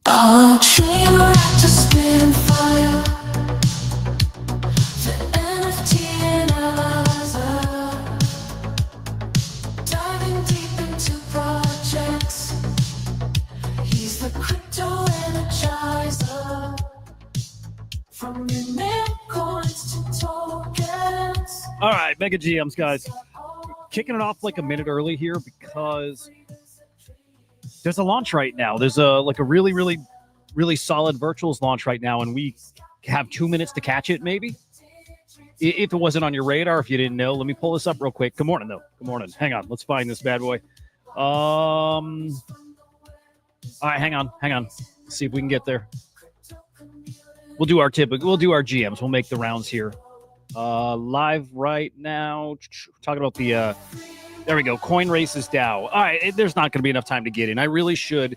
A train wrecked to spin fire. The NFT analyzer, diving deep into projects. He's the crypto energizer. From your meme coins to tokens. All right, Mega GMs, guys. Kicking it off like a minute early here because there's a launch right now. There's a really solid virtuals launch right now, and we have 2 minutes to catch it, maybe. If it wasn't on your radar, if you didn't know, let me pull this up real quick. Good morning, though. Good morning. Hang on. Let's find this bad boy. All right, hang on. Let's see if we can get there. We'll do our GMs. We'll make the rounds here. Live right now. Talking about the there we go. CoinRaces DAO. All right, there's not going to be enough time to get in. I really should.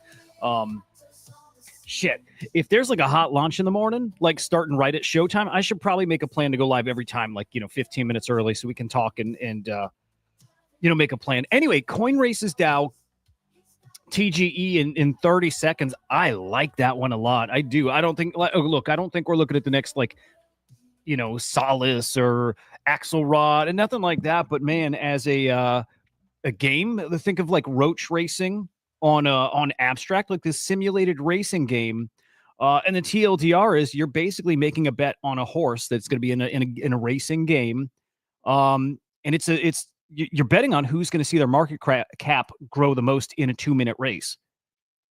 Shit. If there's like a hot launch in the morning, like starting right at showtime, I should probably make a plan to go live every time, like 15 minutes early, so we can talk and make a plan. Anyway, CoinRaces DAO. TGE in 30 seconds. I like that one a lot. I do. I don't think. Look, I don't think we're looking at the next Solace or Axelrod and nothing like that. But man, as a game, think of like Roach Racing on Abstract, like this simulated racing game. And the TLDR is you're basically making a bet on a horse that's going to be in a racing game. And you're betting on who's going to see their market cap grow the most in a 2-minute race.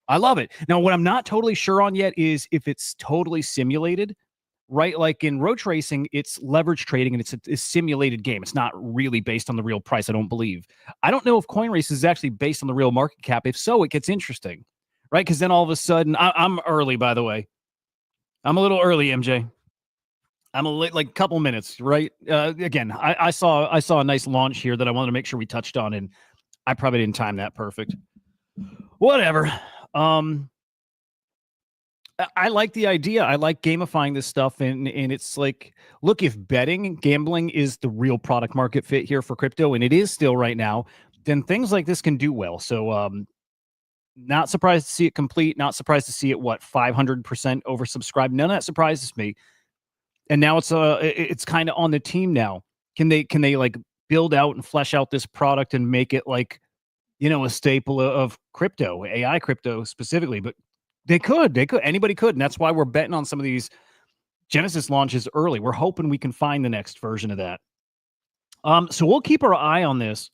I love it. Now, what I'm not totally sure on yet is if it's totally simulated, right? Like in Roach Racing, it's leverage trading and it's a simulated game. It's not really based on the real price, I don't believe. I don't know if CoinRaces is actually based on the real market cap. If so, it gets interesting, right? Because then all of a sudden, I'm early, by the way. I'm a little early, MJ. I'm like a couple minutes, right? Again, I saw a nice launch here that I wanted to make sure we touched on, and I probably didn't time that perfect. Whatever. I like the idea. I like gamifying this stuff, and it's like, look, if gambling is the real product market fit here for crypto, and it is still right now, then things like this can do well. So, not surprised to see it complete. Not surprised to see it 500% oversubscribed. None of that surprises me. And now it's kind of on the team now. Can they like build out and flesh out this product and make it like, a staple of crypto, AI crypto specifically? But they could, anybody could. And that's why we're betting on some of these Genesis launches early. We're hoping we can find the next version of that. So we'll keep our eye on this.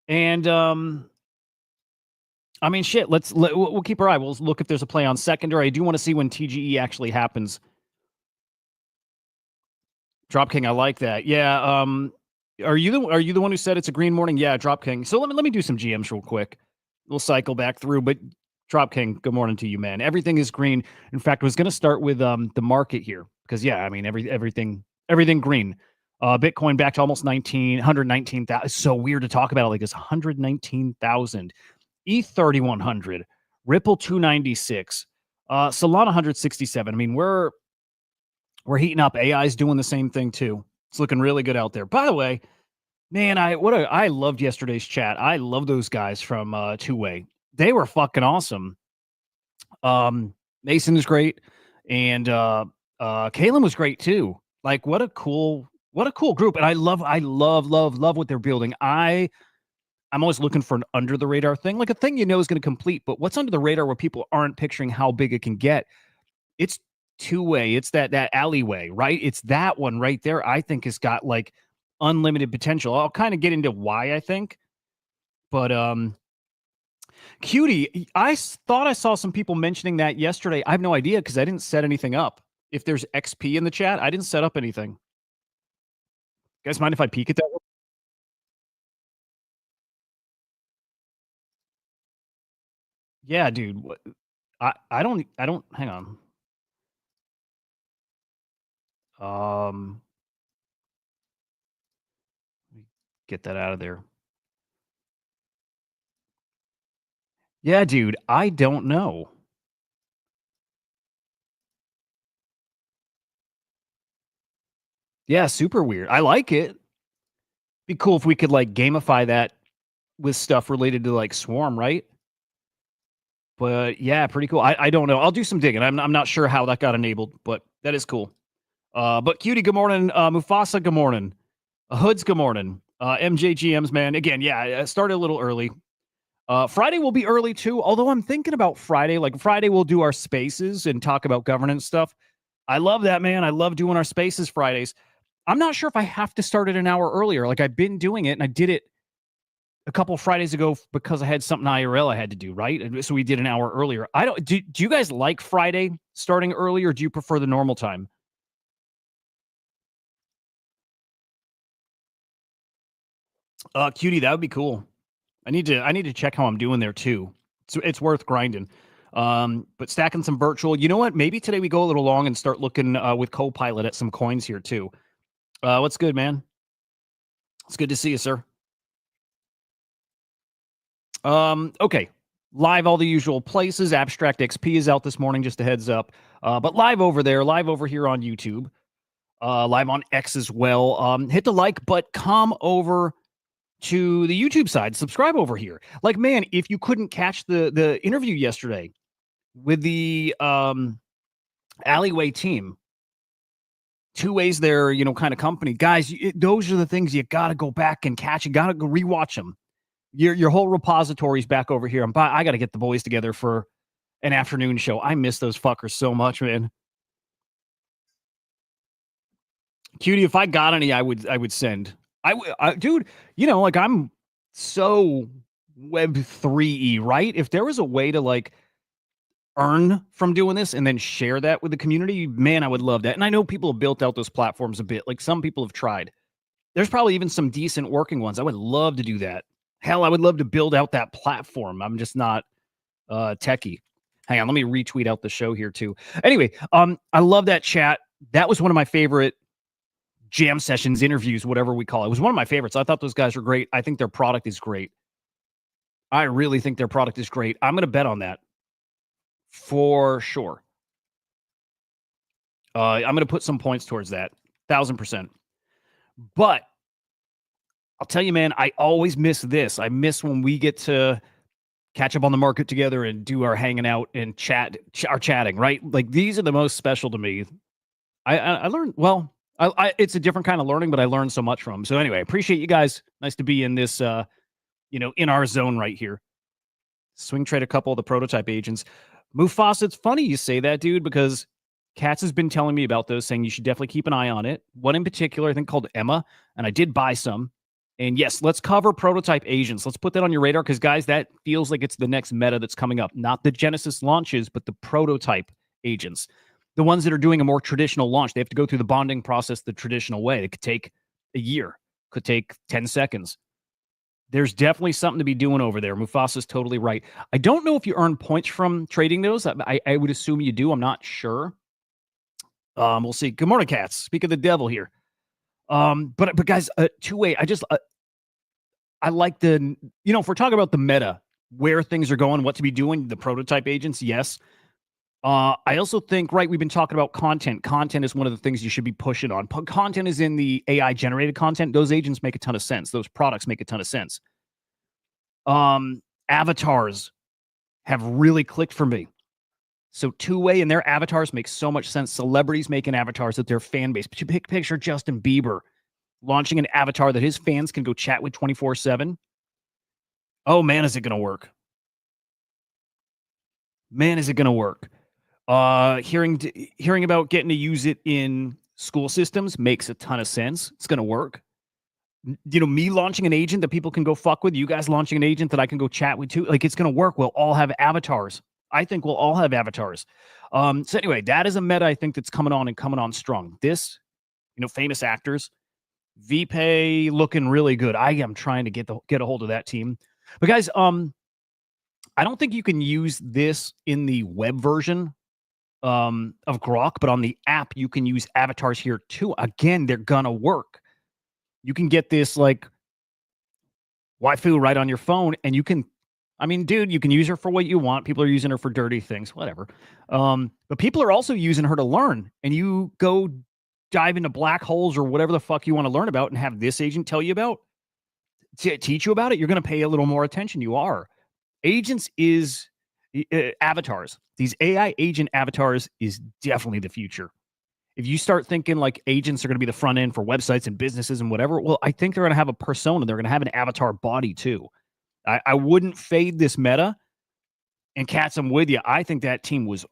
And, shit, we'll keep our eye. We'll look if there's a play on secondary. I do want to see when TGE actually happens. Drop King, I like that. Yeah. Are you the one who said it's a green morning? Yeah, Drop King. So let me do some GMs real quick. We'll cycle back through, but Drop King, good morning to you, man. Everything is green. In fact, I was going to start with the market here because everything green. Bitcoin back to almost 119,000. It's so weird to talk about it like this. 119,000. ETH 3,100. Ripple 296. Solana 167. I mean, we're heating up. AI's doing the same thing too. It's looking really good out there. By the way, man, I loved yesterday's chat. I love those guys from Two-Way. They were fucking awesome. Mason is great, and Kalen was great too. Like, what a cool group. And I love what they're building. I'm always looking for an under the radar thing, like a thing is going to complete, but what's under the radar where people aren't picturing how big it can get. It's Two-Way. It's that alleyway, right? It's that one right there. I think has got like unlimited potential. I'll kind of get into why I think, but Cutie, I thought I saw some people mentioning that yesterday. I have no idea because I didn't set anything up. If there's XP in the chat, I didn't set up anything. You guys mind if I peek at that? Yeah, dude. I don't hang on. Get that out of there. Yeah, dude, I don't know. Yeah, super weird. I like it. Be cool if we could like gamify that with stuff related to like Swarm, right? But yeah, pretty cool. I don't know. I'll do some digging. I'm not sure how that got enabled, but that is cool. But Cutie, good morning. Mufasa, good morning. Hoods, good morning. MJGMs, man. Again, yeah, I started a little early. Friday will be early too, although I'm thinking about Friday. Like Friday, we'll do our spaces and talk about governance stuff. I love that, man. I love doing our spaces Fridays. I'm not sure if I have to start it an hour earlier. Like I've been doing it and I did it a couple Fridays ago because I had something IRL I had to do, right? And so we did an hour earlier. I don't do you guys like Friday starting early or do you prefer the normal time? Cutie, that would be cool. I need to check how I'm doing there too. It's worth grinding. But stacking some virtual. You know what? Maybe today we go a little long and start looking with Copilot at some coins here too. What's good, man? It's good to see you, sir. Okay. Live all the usual places. Abstract XP is out this morning, just a heads up. But live over there, live over here on YouTube, live on X as well. Hit the like, but come over to the YouTube side. Subscribe over here. Like, man, if you couldn't catch the interview yesterday with the alleyway team, two ways there, kind of company, guys, those are the things you got to go back and catch. You got to go rewatch them. Your whole repository's back over here. I got to get the boys together for an afternoon show. I miss those fuckers so much, man. Cutie, if I got any, I would send. Dude, like I'm so Web 3E, right? If there was a way to like earn from doing this and then share that with the community, man, I would love that. And I know people have built out those platforms a bit. Like some people have tried. There's probably even some decent working ones. I would love to do that. Hell, I would love to build out that platform. I'm just not techie. Hang on, let me retweet out the show here too. Anyway, I love that chat. That was one of my favorite jam sessions, interviews, whatever we call it. It was one of my favorites. I thought those guys were great. I think their product is great. I really think their product is great. I'm going to bet on that for sure. I'm going to put some points towards that, 1,000%. But I'll tell you, man, I always miss this. I miss when we get to catch up on the market together and do our hanging out and our chatting, right? Like these are the most special to me. I learned, well, it's a different kind of learning, but I learned so much from them. So anyway, I appreciate you guys. Nice to be in this, in our zone right here. Swing trade a couple of the prototype agents. Mufasa, it's funny you say that, dude, because Katz has been telling me about those, saying you should definitely keep an eye on it. One in particular, I think called Emma, and I did buy some. And yes, let's cover prototype agents. Let's put that on your radar because, guys, that feels like it's the next meta that's coming up. Not the Genesis launches, but the prototype agents. The ones that are doing a more traditional launch. They have to go through the bonding process the traditional way. It could take a year, could take 10 seconds. There's definitely something to be doing over there. Mufasa's totally right. I don't know if you earn points from trading those. I would assume you do. I'm not sure. We'll see. Good morning, cats. Speak of the devil here. But guys, two-way, I like the, if we're talking about the meta, where things are going, what to be doing, the prototype agents, yes. I also think, right, we've been talking about content. Content is one of the things you should be pushing on. Content is in the AI-generated content. Those agents make a ton of sense. Those products make a ton of sense. Avatars have really clicked for me. So two-way and their avatars make so much sense. Celebrities making avatars that their fan base. But you picture Justin Bieber launching an avatar that his fans can go chat with 24/7. Oh, man, is it going to work? Man, is it going to work? Hearing about getting to use it in school systems makes a ton of sense. It's going to work. Me launching an agent that people can go fuck with, you guys launching an agent that I can go chat with too. Like, it's going to work. We'll all have avatars. I think we'll all have avatars. So anyway, that is a meta I think that's coming on strong. This, famous actors, VPay looking really good. I am trying to get a hold of that team. But guys, I don't think you can use this in the web version of Grok, but on the app you can use avatars here too. Again, they're gonna work. You can get this like waifu right on your phone, and you can, dude, you can use her for what you want. People are using her for dirty things, whatever. But people are also using her to learn, and you go dive into black holes or whatever the fuck you want to learn about and have this agent tell you about, teach you about it. You're going to pay a little more attention. You are. Agents is Avatars. These AI agent avatars is definitely the future. If you start thinking like agents are going to be the front end for websites and businesses and whatever, well, I think they're going to have a persona. They're going to have an avatar body too. I wouldn't fade this meta. And Cats, I'm with you. I think that team was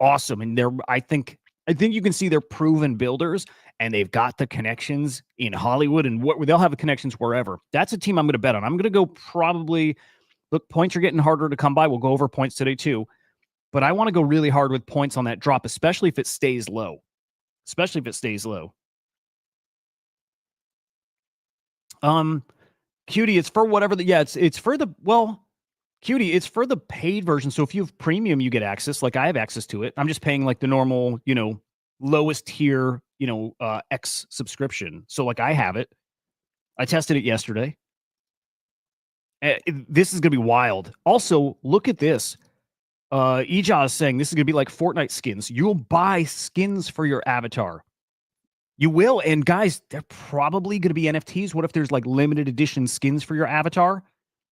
awesome. And I think you can see they're proven builders and they've got the connections in Hollywood and they'll have the connections wherever. That's a team I'm going to bet on. I'm going to go probably, look, points are getting harder to come by. We'll go over points today too. But I want to go really hard with points on that drop, especially if it stays low. Cutie, it's for whatever it's for the, well, Cutie, it's for the paid version. So if you have premium, you get access. Like I have access to it. I'm just paying like the normal, lowest tier, X subscription. So like I have it. I tested it yesterday. This is going to be wild. Also, look at this. Ija is saying this is going to be like Fortnite skins. You'll buy skins for your avatar. You will. And guys, they're probably going to be NFTs. What if there's like limited edition skins for your avatar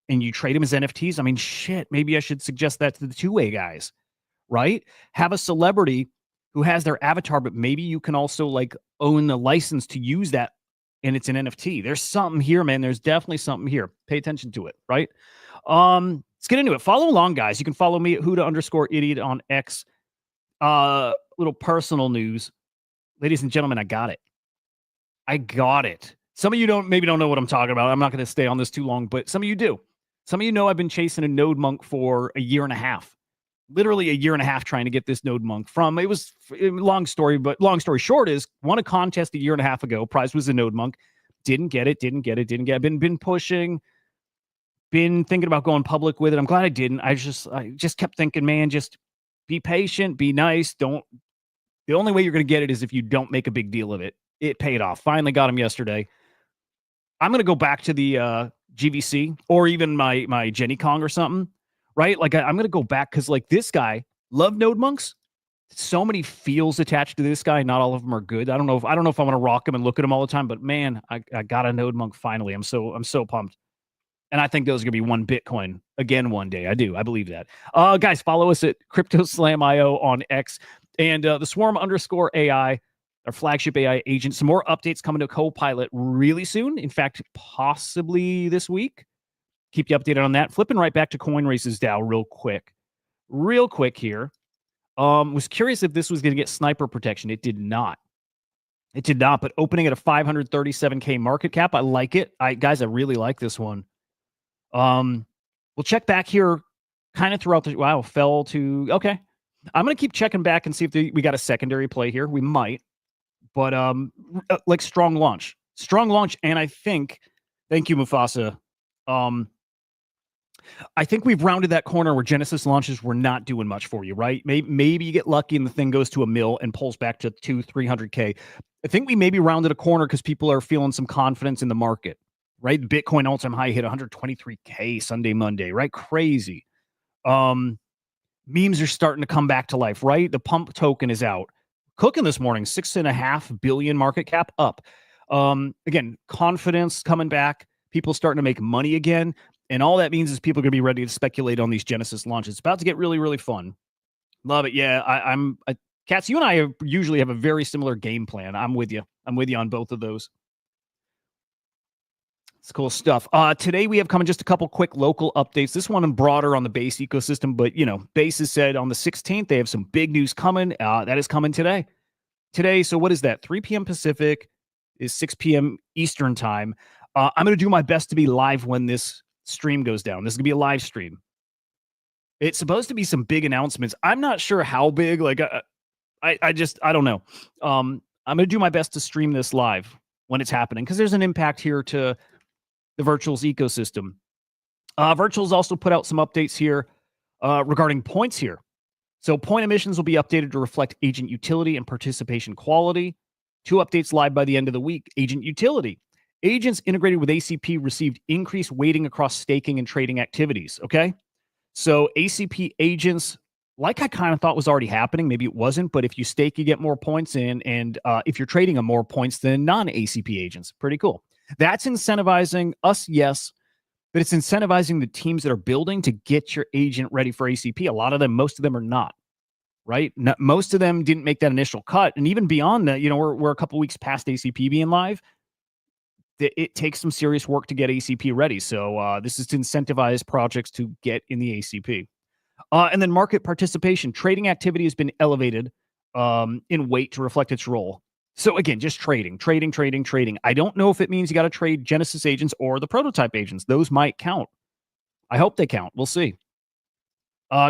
and you trade them as NFTs? I mean, shit, maybe I should suggest that to the two-way guys, right? Have a celebrity who has their avatar, but maybe you can also like own the license to use that and it's an NFT. There's something here, man. There's definitely something here. Pay attention to it, right? Let's get into it. Follow along, guys. You can follow me at Hudah_idiot on X. Little personal news. Ladies and gentlemen, I got it. Some of you maybe don't know what I'm talking about. I'm not going to stay on this too long, but some of you do. Some of you know I've been chasing a node monk for a year and a half. Literally a year and a half trying to get this node monk it was a long story, but long story short is won a contest a year and a half ago. Prize was a node monk. Didn't get it. Been pushing, been thinking about going public with it. I'm glad I didn't. I just kept thinking, man, just be patient, be nice. The only way you're going to get it is if you don't make a big deal of it. It paid off. Finally got him yesterday. I'm going to go back to the GVC or even my Jenny Kong or something, right? Like I'm going to go back because like this guy, love node monks. So many feels attached to this guy. Not all of them are good. I don't know if I want to rock him and look at him all the time, but man, I got a node monk finally. I'm so pumped. And I think those are going to be one Bitcoin again one day. I believe that. Guys, follow us at CryptoSlam.io on X and the Swarm_AI, our flagship AI agent. Some more updates coming to Copilot really soon. In fact, possibly this week. Keep you updated on that. Flipping right back to CoinRaces DAO real quick here. Was curious if this was going to get sniper protection. It did not. But opening at a 537K market cap, I like it. Guys, I really like this one. We'll check back here kind of throughout the, wow, fell to, okay. I'm going to keep checking back and see if we got a secondary play here. We might, but, like strong launch. And I think, thank you, Mufasa. I think we've rounded that corner where Genesis launches were not doing much for you, right? Maybe you get lucky and the thing goes to a mil and pulls back to 200-300K. I think we maybe rounded a corner because people are feeling some confidence in the market. Right? Bitcoin all-time high hit 123K Sunday, Monday, right? Crazy. Memes are starting to come back to life, right? The pump token is out. Cooking this morning, 6.5 billion market cap up. Again, confidence coming back. People starting to make money again. And all that means is people are going to be ready to speculate on these Genesis launches. It's about to get really, really fun. Love it. Yeah, I'm Cats, you and I usually have a very similar game plan. I'm with you on both of those. It's cool stuff. Today we have coming just a couple quick local updates. This one broader on the Base ecosystem, but Base has said on the 16th they have some big news coming. That is coming today. So what is that? 3 p.m. Pacific is 6 p.m. Eastern time. I'm going to do my best to be live when this stream goes down. This is going to be a live stream. It's supposed to be some big announcements. I'm not sure how big. Like I don't know. I'm going to do my best to stream this live when it's happening because there's an impact here to the Virtuals ecosystem. Virtuals also put out some updates here regarding points here. So point emissions will be updated to reflect agent utility and participation quality. 2 updates live by the end of the week. Agent utility. Agents integrated with ACP received increased weighting across staking and trading activities. Okay. So ACP agents, like I kind of thought was already happening, maybe it wasn't, but if you stake, you get more points in. And if you're trading them more points than non-ACP agents, pretty cool. That's incentivizing us, yes. but it's incentivizing the teams that are building to get your agent ready for ACP. A lot of them, most of them are not, right? Most of them didn't make that initial cut. And even beyond that, we're a couple weeks past ACP being live. It takes some serious work to get ACP ready. So this is to incentivize projects to get in the ACP. And then market participation. Trading activity has been elevated in weight to reflect its role. So again, just trading. I don't know if it means you got to trade Genesis agents or the prototype agents. Those might count. I hope they count. We'll see.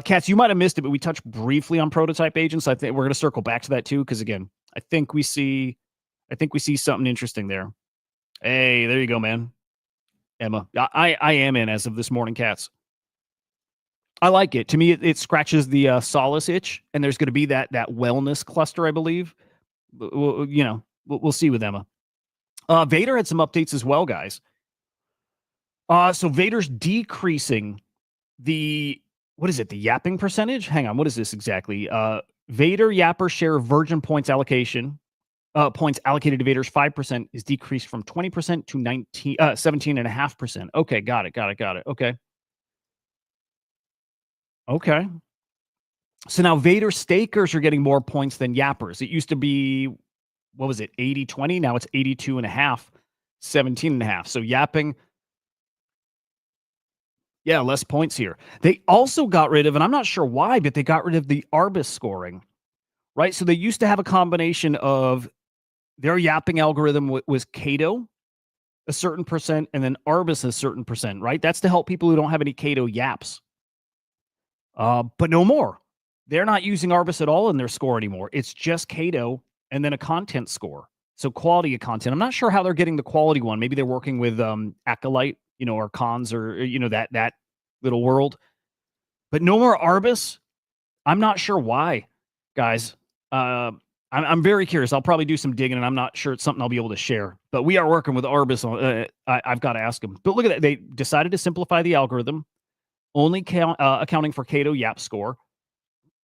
Katz, you might have missed it, but we touched briefly on prototype agents. I think we're going to circle back to that too, because again, I think we see something interesting there. Hey, there you go, man. Emma, I am in as of this morning, Katz. I like it. To me, it scratches the solace itch, and there's going to be that wellness cluster, I believe. We'll see with Emma. Vader had some updates as well, guys. So Vader's decreasing the yapping percentage? Hang on, what is this exactly? Vader Yapper share of Virgin points allocation. Points allocated to Vader's 5% is decreased from 20% to 17.5%. Okay, got it. Okay. So now Vader stakers are getting more points than Yappers. It used to be, what was it, 80-20? Now it's 82.5, 17.5. So yapping, yeah, less points here. They also got rid of, and I'm not sure why, but they got rid of the Arbus scoring, right? So they used to have a combination of their yapping algorithm was Cato, a certain percent, and then Arbus a certain percent, right? That's to help people who don't have any Cato yaps. But no more. They're not using Arbus at all in their score anymore. It's just Cato and then a content score. So quality of content. I'm not sure how they're getting the quality one. Maybe they're working with Acolyte, or Cons, or that little world. But no more Arbus. I'm not sure why, guys. I'm very curious. I'll probably do some digging, and I'm not sure it's something I'll be able to share. But we are working with Arbus. I've got to ask them. But look at that. They decided to simplify the algorithm, only accounting for Cato Yap score.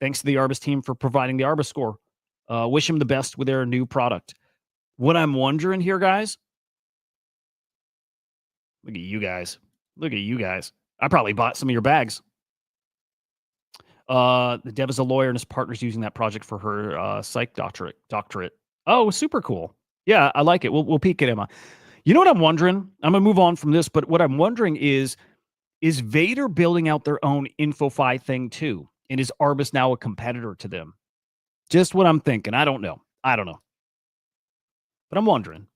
Thanks to the Arbus team for providing the Arbus score. Wish them the best with their new product. What I'm wondering here, guys. Look at you guys. I probably bought some of your bags. The dev is a lawyer and his partner's using that project for her psych doctorate. Oh, super cool. Yeah, I like it. We'll peek at Emma. You know what I'm wondering? I'm gonna move on from this, but what I'm wondering is Vader building out their own InfoFi thing too? And is Arbus now a competitor to them? Just what I'm thinking. I don't know. But I'm wondering.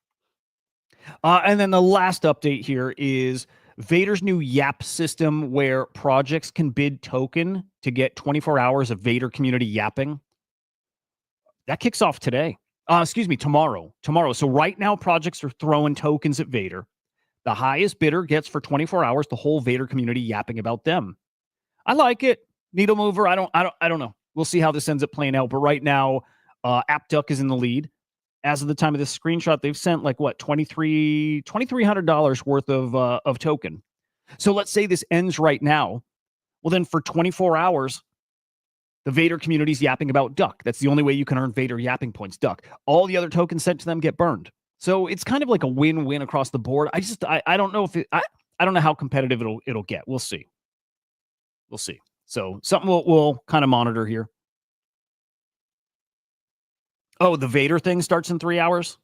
And then the last update here is Vader's new YAP system where projects can bid token to get 24 hours of Vader community yapping. That kicks off today. Tomorrow. So right now, projects are throwing tokens at Vader. The highest bidder gets for 24 hours the whole Vader community yapping about them. I like it. Needle mover. I don't know. We'll see how this ends up playing out. But right now, AppDuck is in the lead. As of the time of this screenshot, they've sent like what $2,300 worth of token. So let's say this ends right now. Well, then for 24 hours, the Vader community's yapping about Duck. That's the only way you can earn Vader yapping points. Duck. All the other tokens sent to them get burned. So it's kind of like a win-win across the board. I don't know if I don't know how competitive it'll get. We'll see. So something we'll kind of monitor here. Oh, the Vader thing starts in 3 hours?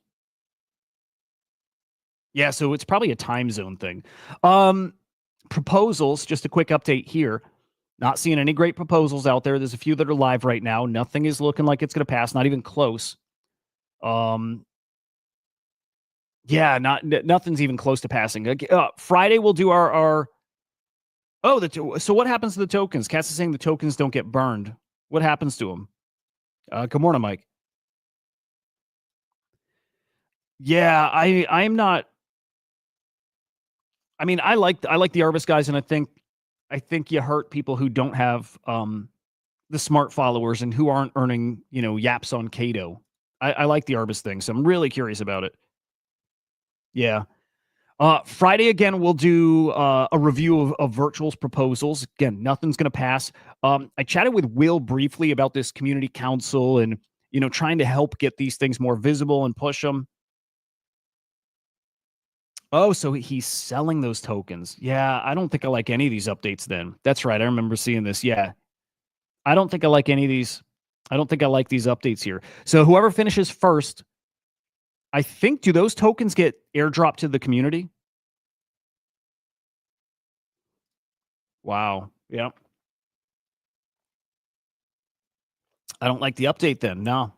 Yeah, so it's probably a time zone thing. Proposals, just a quick update here. Not seeing any great proposals out there. There's a few that are live right now. Nothing is looking like it's going to pass, not even close. Yeah, nothing's even close to passing. Friday we'll do our so what happens to the tokens? Cass is saying the tokens don't get burned. What happens to them? Good morning, Mike. Yeah, I'm not. I mean, I like the Arbus guys, and I think you hurt people who don't have the smart followers and who aren't earning yaps on Cato. I like the Arbus thing, so I'm really curious about it. Yeah. Friday again, we'll do a review of Virtual's proposals. Again, nothing's going to pass. I chatted with Will briefly about this community council and trying to help get these things more visible and push them. Oh, so he's selling those tokens. Yeah, I don't think I like any of these updates then. That's right. I remember seeing this. Yeah. I don't think I like any of these. I don't think I like these updates here. So whoever finishes first, I think, do those tokens get airdropped to the community? Wow. Yeah. I don't like the update then. No.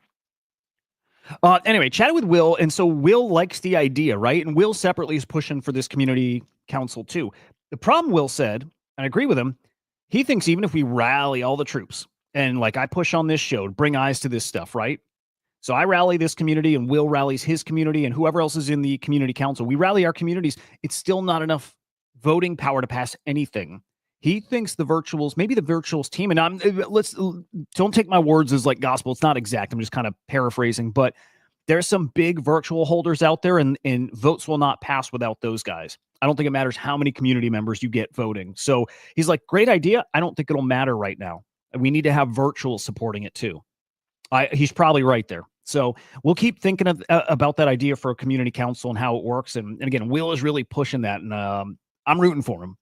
Anyway, chatted with Will, and so Will likes the idea, right? And Will separately is pushing for this community council too. The problem, Will said, and I agree with him, he thinks even if we rally all the troops and like I push on this show to bring eyes to this stuff, right? So I rally this community and Will rallies his community and whoever else is in the community council. We rally our communities. It's still not enough voting power to pass anything. He thinks the virtuals, maybe the virtuals team, and don't take my words as like gospel. It's not exact. I'm just kind of paraphrasing, but there's some big virtual holders out there, and votes will not pass without those guys. I don't think it matters how many community members you get voting. So he's like, great idea. I don't think it'll matter right now. We need to have virtual supporting it too. He's probably right there. So we'll keep thinking about that idea for a community council and how it works. And again, Will is really pushing that, and I'm rooting for him.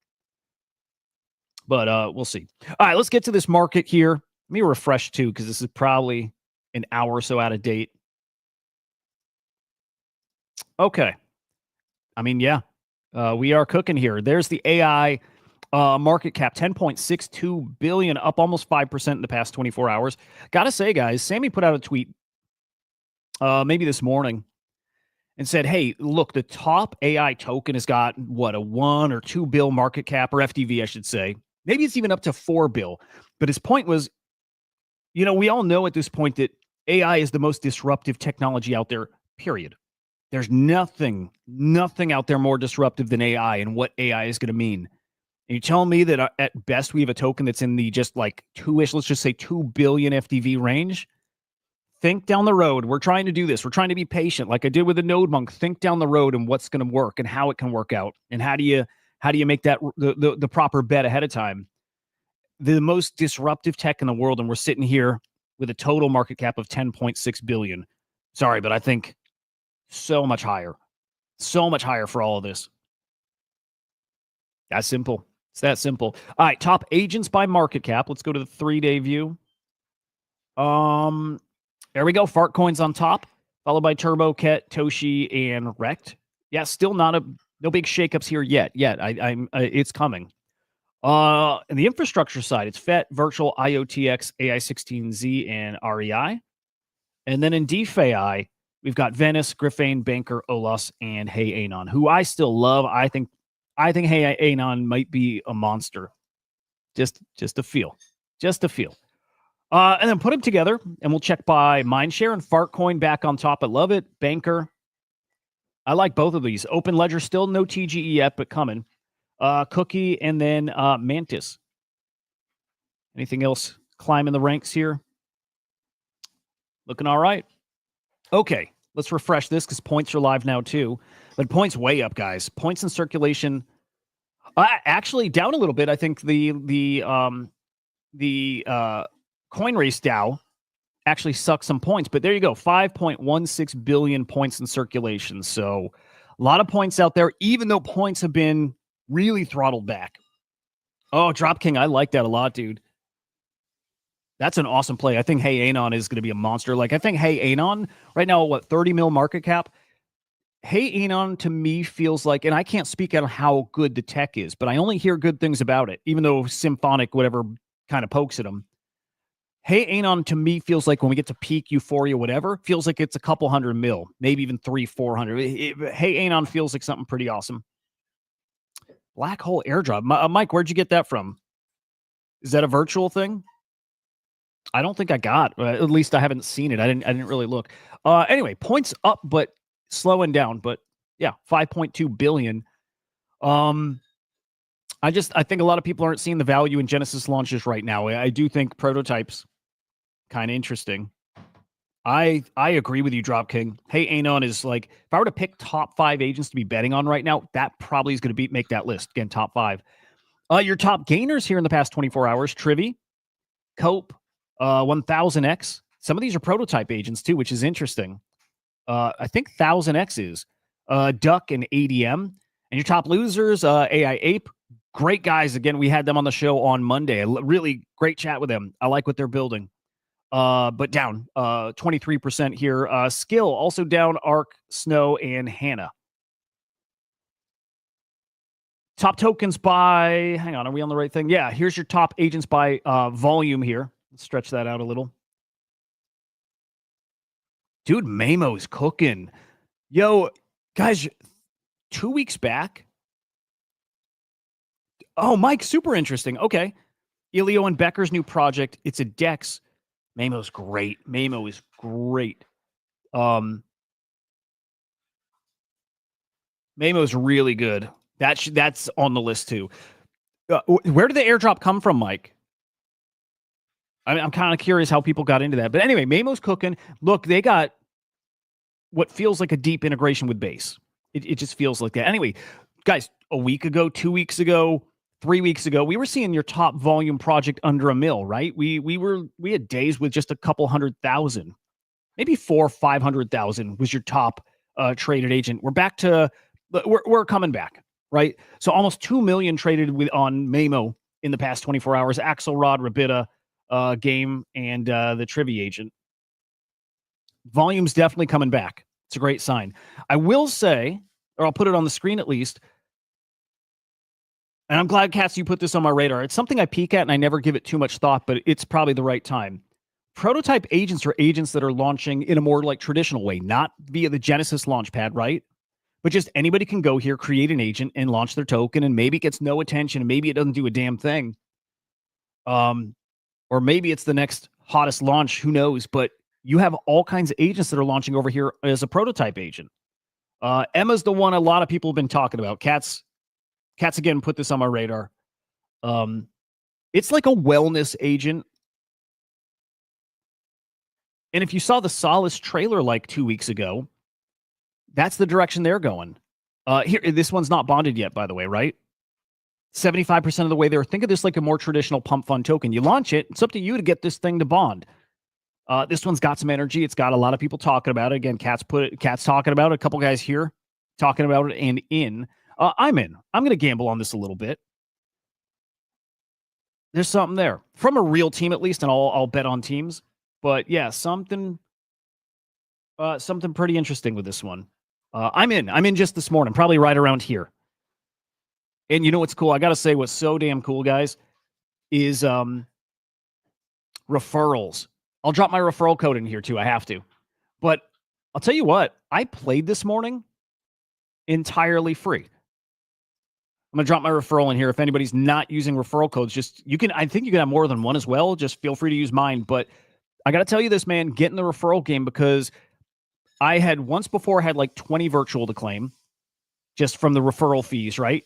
But we'll see. All right, let's get to this market here. Let me refresh too, because this is probably an hour or so out of date. Okay. I mean, yeah, we are cooking here. There's the AI market cap, 10.62 billion, up almost 5% in the past 24 hours. Gotta say, guys, Sammy put out a tweet maybe this morning and said, hey, look, the top AI token has got what, a 1 or 2 bill market cap, or FDV, I should say. Maybe it's even up to 4 bill. But his point was, we all know at this point that AI is the most disruptive technology out there, period. There's nothing out there more disruptive than AI and what AI is going to mean. And you're telling me that at best we have a token that's in the just like two-ish, let's just say 2 billion FDV range? Think down the road. We're trying to do this. We're trying to be patient, like I did with the Node Monk. Think down the road and what's going to work and how it can work out. And how do you make that the proper bet ahead of time? The most disruptive tech in the world, and we're sitting here with a total market cap of 10.6 billion. Sorry, but I think so much higher for all of this. That's simple. It's that simple. All right, top agents by market cap. Let's go to the 3-day view. There we go. Fartcoin's on top, followed by Turbo, Ket, Toshi, and Rect. Yeah, still no big shakeups here yet. It's coming. In the infrastructure side, it's FET, Virtual, IOTX, AI16Z, and REI. And then in DeFi, we've got Venice, Griffane, Banker, Olas, and Hey Anon, who I still love. I think Hey Anon might be a monster. Just a feel. And then put them together, and we'll check by Mindshare and Fartcoin back on top. I love it. Banker. I like both of these. Open Ledger, still no TGE yet, but coming. Cookie, and then Mantis. Anything else climbing the ranks here? Looking all right. Okay, let's refresh this because points are live now too. But points way up, guys. Points in circulation actually down a little bit. I think the CoinRace DAO actually sucked some points, but there you go. 5.16 billion points in circulation. So a lot of points out there, even though points have been really throttled back. Oh, Drop King, I like that a lot, dude. That's an awesome play. I think Hey Anon is going to be a monster. Like, I think Hey Anon right now, 30 mil market cap? Hey Anon to me feels like, and I can't speak on how good the tech is, but I only hear good things about it, even though Symphonic, whatever, kind of pokes at them. Hey Anon to me feels like when we get to peak euphoria, whatever, feels like it's a couple hundred mil, maybe even 300-400. Hey Anon feels like something pretty awesome. Black hole airdrop. Mike, where'd you get that from? Is that a virtual thing? I don't think I got. At least I haven't seen it. I didn't really look. Anyway, points up, but slowing down. But yeah, 5.2 billion. I think a lot of people aren't seeing the value in Genesis launches right now. I do think prototypes kind of interesting. I agree with you, Drop King. Hey Anon is like, if I were to pick top 5 agents to be betting on right now, that probably is going to make that list. Again, top 5. Your top gainers here in the past 24 hours: Trivy, Cope, 1000X. Some of these are prototype agents too, which is interesting. I think 1000X is. Duck, and ADM. And your top losers, AI Ape. Great guys. Again, we had them on the show on Monday. Really great chat with them. I like what they're building. But down 23% here. Skill also down, Arc, Snow, and Hannah. Top tokens by, hang on, are we on the right thing? Yeah, here's your top agents by volume here. Let's stretch that out a little. Dude, Mamo's cooking. Yo, guys, 2 weeks back. Oh, Mike, super interesting. Okay. Elio and Becker's new project. It's a DEX. Mamo's great. Mamo is great. Mamo's really good. That's on the list too. Where did the airdrop come from, Mike? I'm kind of curious how people got into that. But anyway, Mamo's cooking. Look, they got what feels like a deep integration with Base. It just feels like that. Anyway, guys, a week ago, 2 weeks ago, 3 weeks ago, we were seeing your top volume project under $1 million, right? We had days with just a couple 100,000, maybe 400,000 or 500,000 was your top traded agent. We're back to we're coming back, right? So almost 2 million traded with on Mamo in the past 24 hours. Axelrod, Rabita, game, and the Trivia agent. Volume's definitely coming back. It's a great sign. I will say, or I'll put it on the screen at least, and I'm glad, Katz, you put this on my radar. It's something I peek at and I never give it too much thought, but it's probably the right time. Prototype agents are agents that are launching in a more like traditional way, not via the Genesis launchpad, right? But just anybody can go here, create an agent, and launch their token, and maybe it gets no attention, and maybe it doesn't do a damn thing. Or maybe it's the next hottest launch, who knows? But you have all kinds of agents that are launching over here as a prototype agent. Emma's the one a lot of people have been talking about. Katz again put this on my radar. It's like a wellness agent. And if you saw the Solace trailer like 2 weeks ago, that's the direction they're going. Here, this one's not bonded yet, by the way, right? 75% of the way there. Think of this like a more traditional pump fund token. You launch it, it's up to you to get this thing to bond. This one's got some energy. It's got a lot of people talking about it. Again, Kat's talking about it. A couple guys here talking about it and in. I'm in. I'm going to gamble on this a little bit. There's something there. From a real team, at least, and I'll bet on teams. But yeah, something pretty interesting with this one. I'm in. I'm in just this morning, probably right around here. And you know what's cool? I got to say what's so damn cool, guys, is referrals. I'll drop my referral code in here too. I have to. But I'll tell you what, I played this morning entirely free. I'm going to drop my referral in here. If anybody's not using referral codes, I think you can have more than one as well. Just feel free to use mine. But I got to tell you this, man, get in the referral game, because I had once before had like 20 virtual to claim just from the referral fees, right?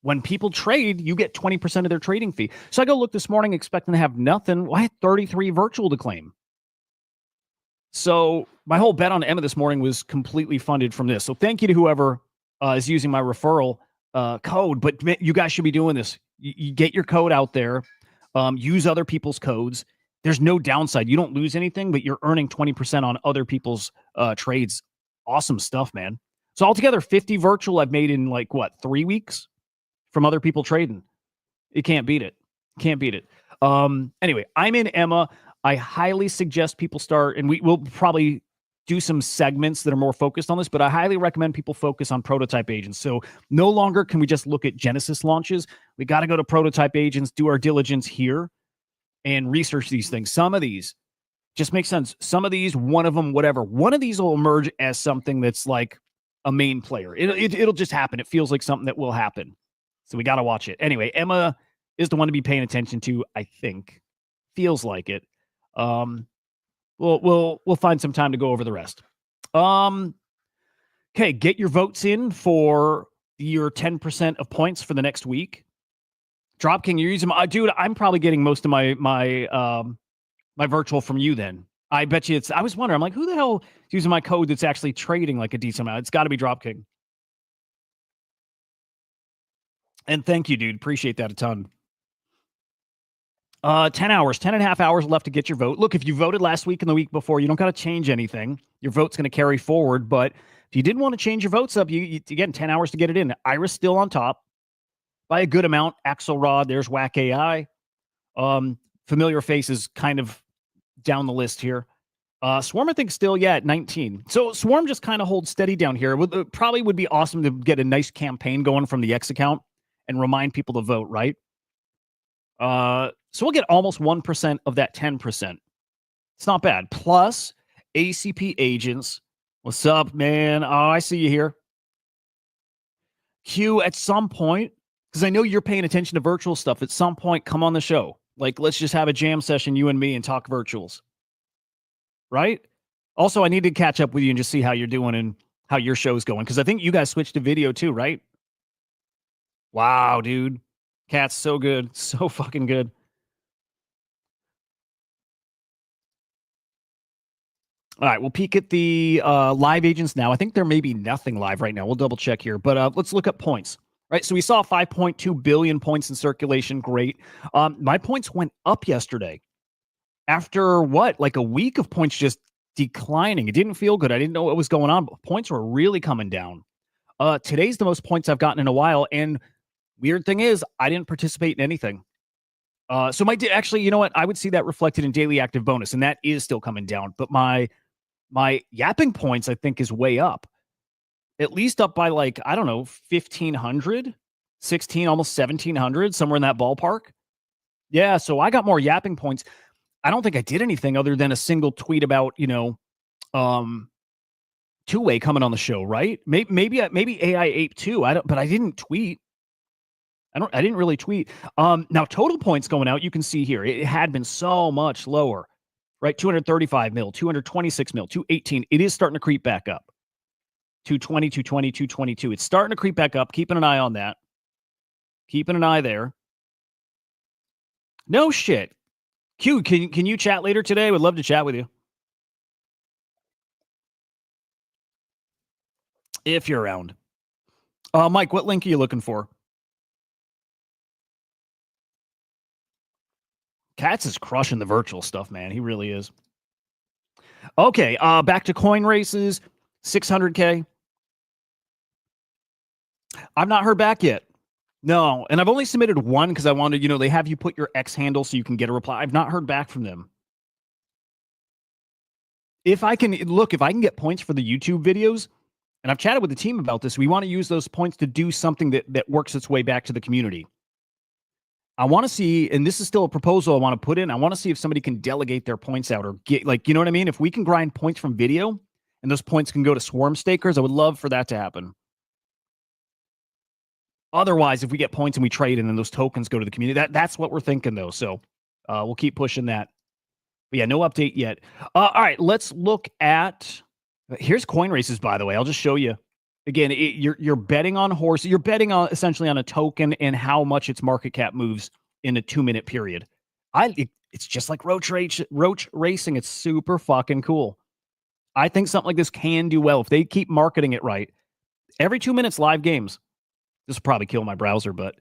When people trade, you get 20% of their trading fee. So I go look this morning expecting to have nothing. Well, I had 33 virtual to claim. So my whole bet on Emma this morning was completely funded from this. So thank you to whoever is using my referral code. But you guys should be doing this. You get your code out there. Use other people's codes. There's no downside. You don't lose anything, but you're earning 20% on other people's trades. Awesome stuff, man. So altogether, 50 virtual I've made in 3 weeks from other people trading. You can't beat it. Can't beat it. Anyway, I'm in Emma. I highly suggest people start, and we'll probably do some segments that are more focused on this, but I highly recommend people focus on prototype agents. So no longer can we just look at Genesis launches. We got to go to prototype agents, do our diligence here, and research these things. Some of these just make sense. Some of these, one of them, whatever. One of these will emerge as something that's like a main player. It'll just happen. It feels like something that will happen. So we got to watch it. Anyway, Emma is the one to be paying attention to, I think. Feels like it. We'll find some time to go over the rest. Okay, get your votes in for your 10% of points for the next week. Dropking, you're using dude. I'm probably getting most of my virtual from you. Then I bet you I was wondering. I'm like, who the hell is using my code that's actually trading like a decent amount? It's got to be Dropking. And thank you, dude. Appreciate that a ton. 10 hours, 10 and a half hours left to get your vote. Look, if you voted last week and the week before, you don't got to change anything. Your vote's going to carry forward. But if If you didn't want to change your votes up, you again 10 hours to get it in. Iris still on top by a good amount. Axelrod, there's Whack AI. Familiar faces kind of down the list here. Swarm, I think, still, at 19. So Swarm just kind of holds steady down here. It probably would be awesome to get a nice campaign going from the X account and remind people to vote, right? So we'll get almost 1% of that 10%. It's not bad. Plus, ACP agents. What's up, man? Oh, I see you here. Q, at some point, because I know you're paying attention to virtual stuff, at some point, come on the show. Like, let's just have a jam session, you and me, and talk virtuals. Right? Also, I need to catch up with you and just see how you're doing and how your show's going, because I think you guys switched to video too, right? Wow, dude. Cat's so good. So fucking good. All right, we'll peek at the live agents now. I think there may be nothing live right now. We'll double check here, but let's look up points. Right, so we saw 5.2 billion points in circulation. Great. My points went up yesterday after what, like a week of points just declining. It didn't feel good. I didn't know what was going on, but points were really coming down. Today's the most points I've gotten in a while, and weird thing is, I didn't participate in anything. So actually, you know what? I would see that reflected in daily active bonus, and that is still coming down. But my yapping points, I think, is way up. At least up by, like, I don't know, 1,500, 16, almost 1,700, somewhere in that ballpark. Yeah, so I got more yapping points. I don't think I did anything other than a single tweet about, two-way coming on the show, right? Maybe AI Ape too. But I didn't tweet. I didn't really tweet. Now total points going out, you can see here, it had been so much lower, right? 235 mil, 226 mil, 218. It is starting to creep back up. 220, 220, 222. It's starting to creep back up. Keeping an eye on that. Keeping an eye there. No shit. Q, can you chat later today? Would love to chat with you. If you're around. Mike, what link are you looking for? Katz is crushing the virtual stuff, man. He really is. Okay, back to CoinRaces, 600K. I've not heard back yet. No, and I've only submitted one because I wanted, they have you put your X handle so you can get a reply. I've not heard back from them. If I can get points for the YouTube videos, and I've chatted with the team about this, we want to use those points to do something that works its way back to the community. I want to see, and this is still a proposal I want to put in, I want to see if somebody can delegate their points out or get, like, you know what I mean? If we can grind points from video and those points can go to swarm stakers, I would love for that to happen. Otherwise, if we get points and we trade and then those tokens go to the community, that's what we're thinking, though. So we'll keep pushing that. But yeah, no update yet. All right, let's look at, here's CoinRaces, by the way. I'll just show you. Again, you're betting on horse. You're betting on essentially on a token and how much its market cap moves in a 2-minute period. It's just like Roach Racing. It's super fucking cool. I think something like this can do well if they keep marketing it right. Every 2 minutes, live games. This will probably kill my browser, but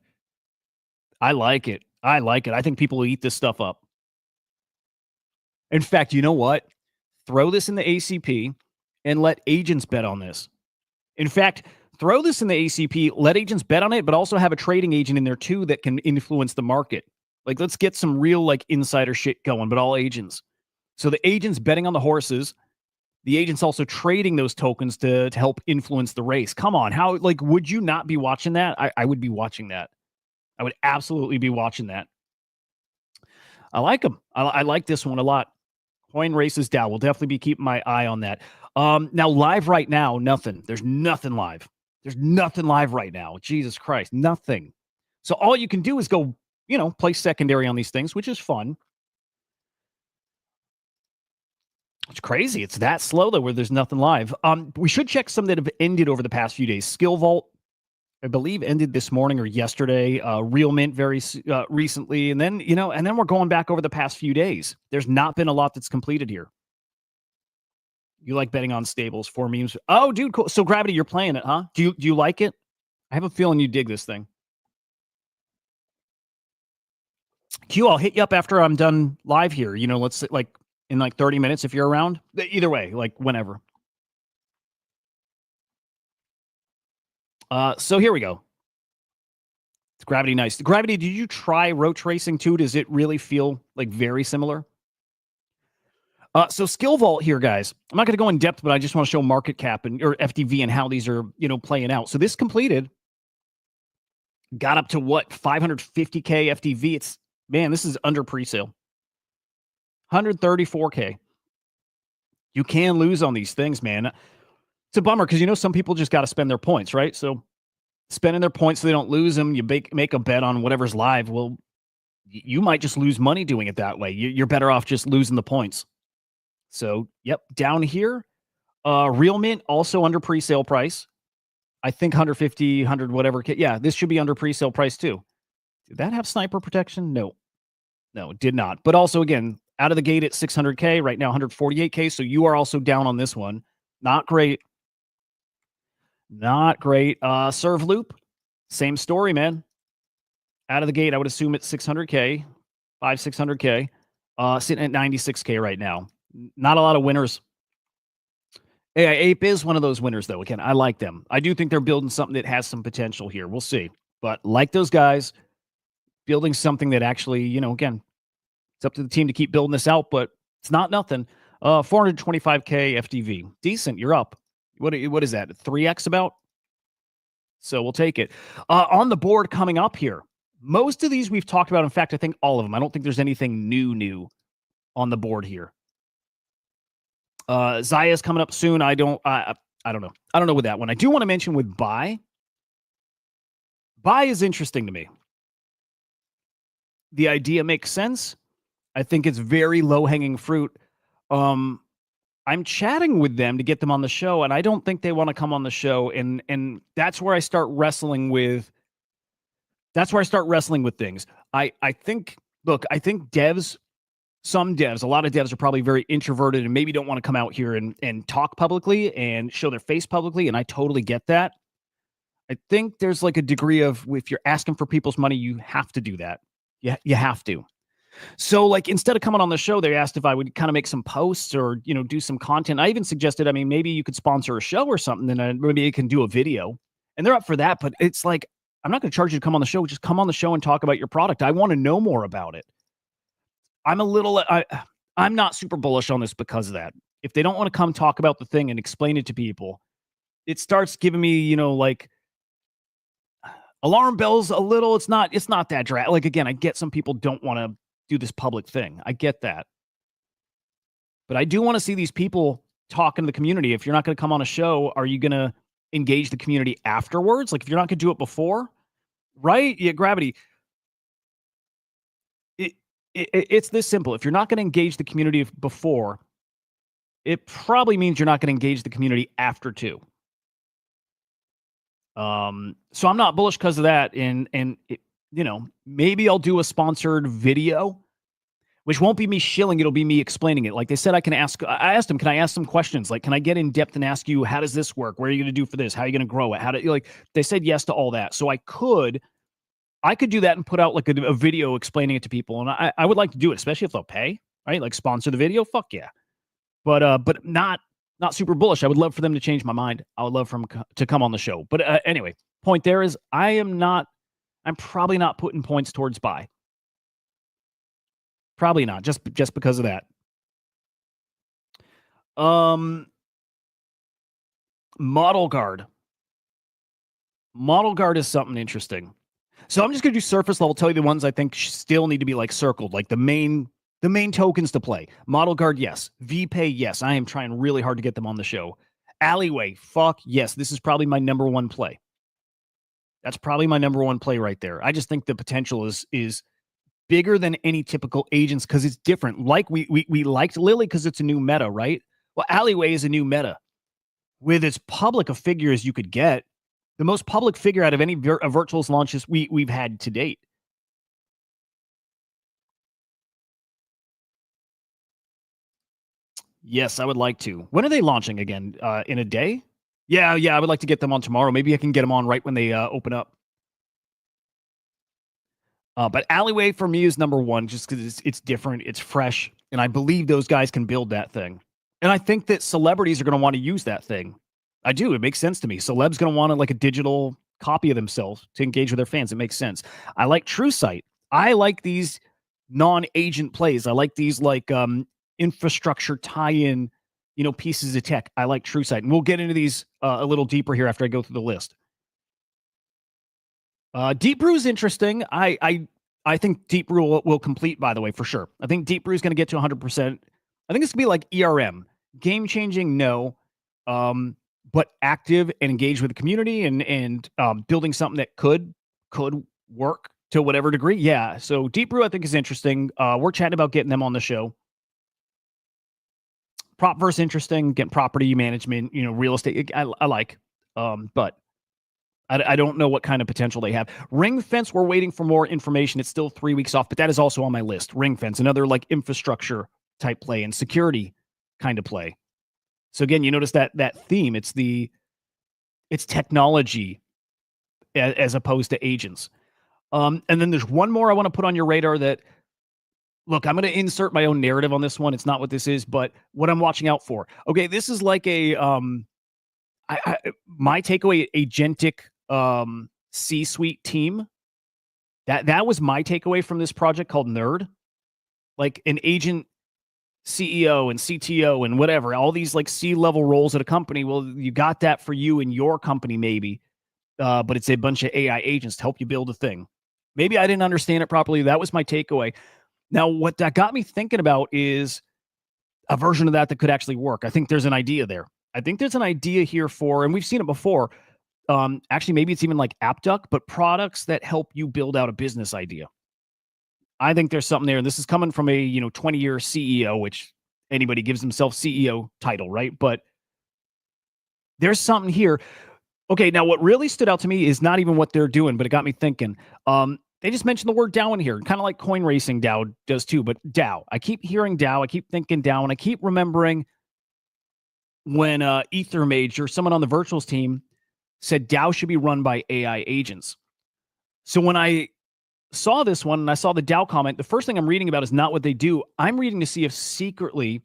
I like it. I think people will eat this stuff up. In fact, you know what? Throw this in the ACP and let agents bet on this. In fact, throw this in the ACP, let agents bet on it, but also have a trading agent in there too that can influence the market. Like, let's get some real, like, insider shit going, but all agents. So the agents betting on the horses, the agents also trading those tokens to help influence the race. Come on, how, like, would you not be watching that? I would be watching that. I would absolutely be watching that. I like them. I like this one a lot. CoinRaces DAO. We'll definitely be keeping my eye on that. Now, live right now, nothing. There's nothing live. There's nothing live right now. Jesus Christ, nothing. So all you can do is go, play secondary on these things, which is fun. It's crazy. It's that slow, though, where there's nothing live. We should check some that have ended over the past few days. Skill Vault, I believe, ended this morning or yesterday. Real Mint very recently. And then, and then we're going back over the past few days. There's not been a lot that's completed here. You like betting on stables, 4 memes. Oh, dude, cool. So Gravity, you're playing it, huh? Do you like it? I have a feeling you dig this thing. Q, I'll hit you up after I'm done live here. Let's say, like, in like 30 minutes if you're around. Either way, like, whenever. So here we go. It's Gravity nice. Gravity, did you try roach racing too? Does it really feel like very similar? So Skill Vault here, guys. I'm not going to go in depth, but I just want to show market cap and or FDV and how these are, playing out. So this completed, got up to what 550K FDV. It's this is under pre-sale. 134K. You can lose on these things, man. It's a bummer because some people just got to spend their points, right? So spending their points so they don't lose them. You make a bet on whatever's live. Well, you might just lose money doing it that way. You're better off just losing the points. So, yep, down here, Real Mint also under pre-sale price. I think 150, 100, whatever. Yeah, this should be under pre-sale price too. Did that have sniper protection? No, it did not. But also, again, out of the gate at 600K, right now 148K. So you are also down on this one. Not great. Not great. Serve Loop, same story, man. Out of the gate, I would assume it's 600K, 600K. Sitting at 96K right now. Not a lot of winners. Yeah, Ape is one of those winners, though. Again, I like them. I do think they're building something that has some potential here. We'll see. But like those guys, building something that actually, again, it's up to the team to keep building this out, but it's not nothing. 425K FDV. Decent. You're up. What is that? 3X about? So we'll take it. On the board coming up here, most of these we've talked about. In fact, I think all of them. I don't think there's anything new on the board here. Zaya's coming up soon. I don't know. I don't know with that one. I do want to mention with Buy. Buy is interesting to me. The idea makes sense. I think it's very low-hanging fruit. I'm chatting with them to get them on the show, and I don't think they want to come on the show. And that's where I start wrestling with. That's where I start wrestling with things. I think devs, some devs, a lot of devs are probably very introverted and maybe don't want to come out here and talk publicly and show their face publicly. And I totally get that. I think there's like a degree of, if you're asking for people's money, you have to do that. Yeah, you have to. So like, instead of coming on the show, they asked if I would kind of make some posts or, do some content. I even suggested, maybe you could sponsor a show or something, and maybe you can do a video, and they're up for that. But it's like, I'm not going to charge you to come on the show. Just come on the show and talk about your product. I want to know more about it. I'm not super bullish on this because of that. If they don't want to come talk about the thing and explain it to people, it starts giving me, like alarm bells a little. It's not that dramatic. Like, again, I get some people don't want to do this public thing. I get that. But I do want to see these people talking to the community. If you're not going to come on a show, are you going to engage the community afterwards? Like, if you're not going to do it before, right? Yeah, Gravity. It's this simple. If you're not going to engage the community before, it probably means you're not going to engage the community after too. So I'm not bullish because of that. And maybe I'll do a sponsored video, which won't be me shilling. It'll be me explaining it. Like they said, I asked them, can I ask some questions? Like, can I get in depth and ask you, how does this work? What are you going to do for this? How are you going to grow it? They said yes to all that. So I could do that and put out like a video explaining it to people. And I would like to do it, especially if they'll pay, right? Like sponsor the video. Fuck yeah. But not super bullish. I would love for them to change my mind. I would love for them to come on the show. But anyway, point there is I'm probably not putting points towards Buy. Probably not, just because of that. Model Guard. Model Guard is something interesting. So I'm just going to do surface level, tell you the ones I think still need to be like circled, like the main tokens to play. Model Guard, yes. VPay, yes. I am trying really hard to get them on the show. Alleyway, fuck yes. This is probably my number one play. That's probably my number one play right there. I just think the potential is bigger than any typical agents because it's different. Like we liked Lily because it's a new meta, right? Well, Alleyway is a new meta. With as public a figure as you could get, the most public figure out of any virtuals launches we've had to date. Yes, I would like to. When are they launching again? In a day? Yeah, I would like to get them on tomorrow. Maybe I can get them on right when they open up. But Alleyway for me is number one just because it's different, it's fresh, and I believe those guys can build that thing. And I think that celebrities are going to want to use that thing. I do. It makes sense to me. Celebs going to want like a digital copy of themselves to engage with their fans. It makes sense. I like TrueSight. I like these non-agent plays. I like these like infrastructure tie-in, pieces of tech. I like TrueSight, and we'll get into these a little deeper here after I go through the list. Deep Brew is interesting. I think Deep Brew will complete, by the way, for sure. I think Deep Brew is going to get to 100%. I think it's going to be like ERM. Game changing, no. But active and engaged with the community and building something that could work to whatever degree. Yeah. So Deep Brew, I think, is interesting. We're chatting about getting them on the show. Propverse, interesting. Getting property management, real estate. I like. But I don't know what kind of potential they have. Ring Fence, we're waiting for more information. It's still 3 weeks off, but that is also on my list. Ring Fence, another like infrastructure type play and security kind of play. So again, you notice that theme. It's technology as opposed to agents. And then there's one more I want to put on your radar that, look, I'm going to insert my own narrative on this one. It's not what this is, but what I'm watching out for. Okay, this is like a my takeaway, agentic C-suite team. That was my takeaway from this project called Nerd. Like an agent CEO and CTO and whatever, all these like C-level roles at a company. Well, you got that for you in your company, maybe. But it's a bunch of AI agents to help you build a thing. Maybe I didn't understand it properly. That was my takeaway. Now, what that got me thinking about is a version of that could actually work. I think there's an idea there. I think there's an idea here for, and we've seen it before. Actually, maybe it's even like AppDuck, but products that help you build out a business idea. I think there's something there. This is coming from a 20-year CEO, which anybody gives themselves CEO title, right? But there's something here. Okay, now what really stood out to me is not even what they're doing, but it got me thinking. They just mentioned the word DAO in here, kind of like CoinRaces DAO does too, but DAO. I keep hearing DAO, I keep thinking DAO, and I keep remembering when Ethermage or someone on the virtuals team said DAO should be run by AI agents. So when I saw this one and I saw the DAO comment, the first thing I'm reading about is not what they do. I'm reading to see if secretly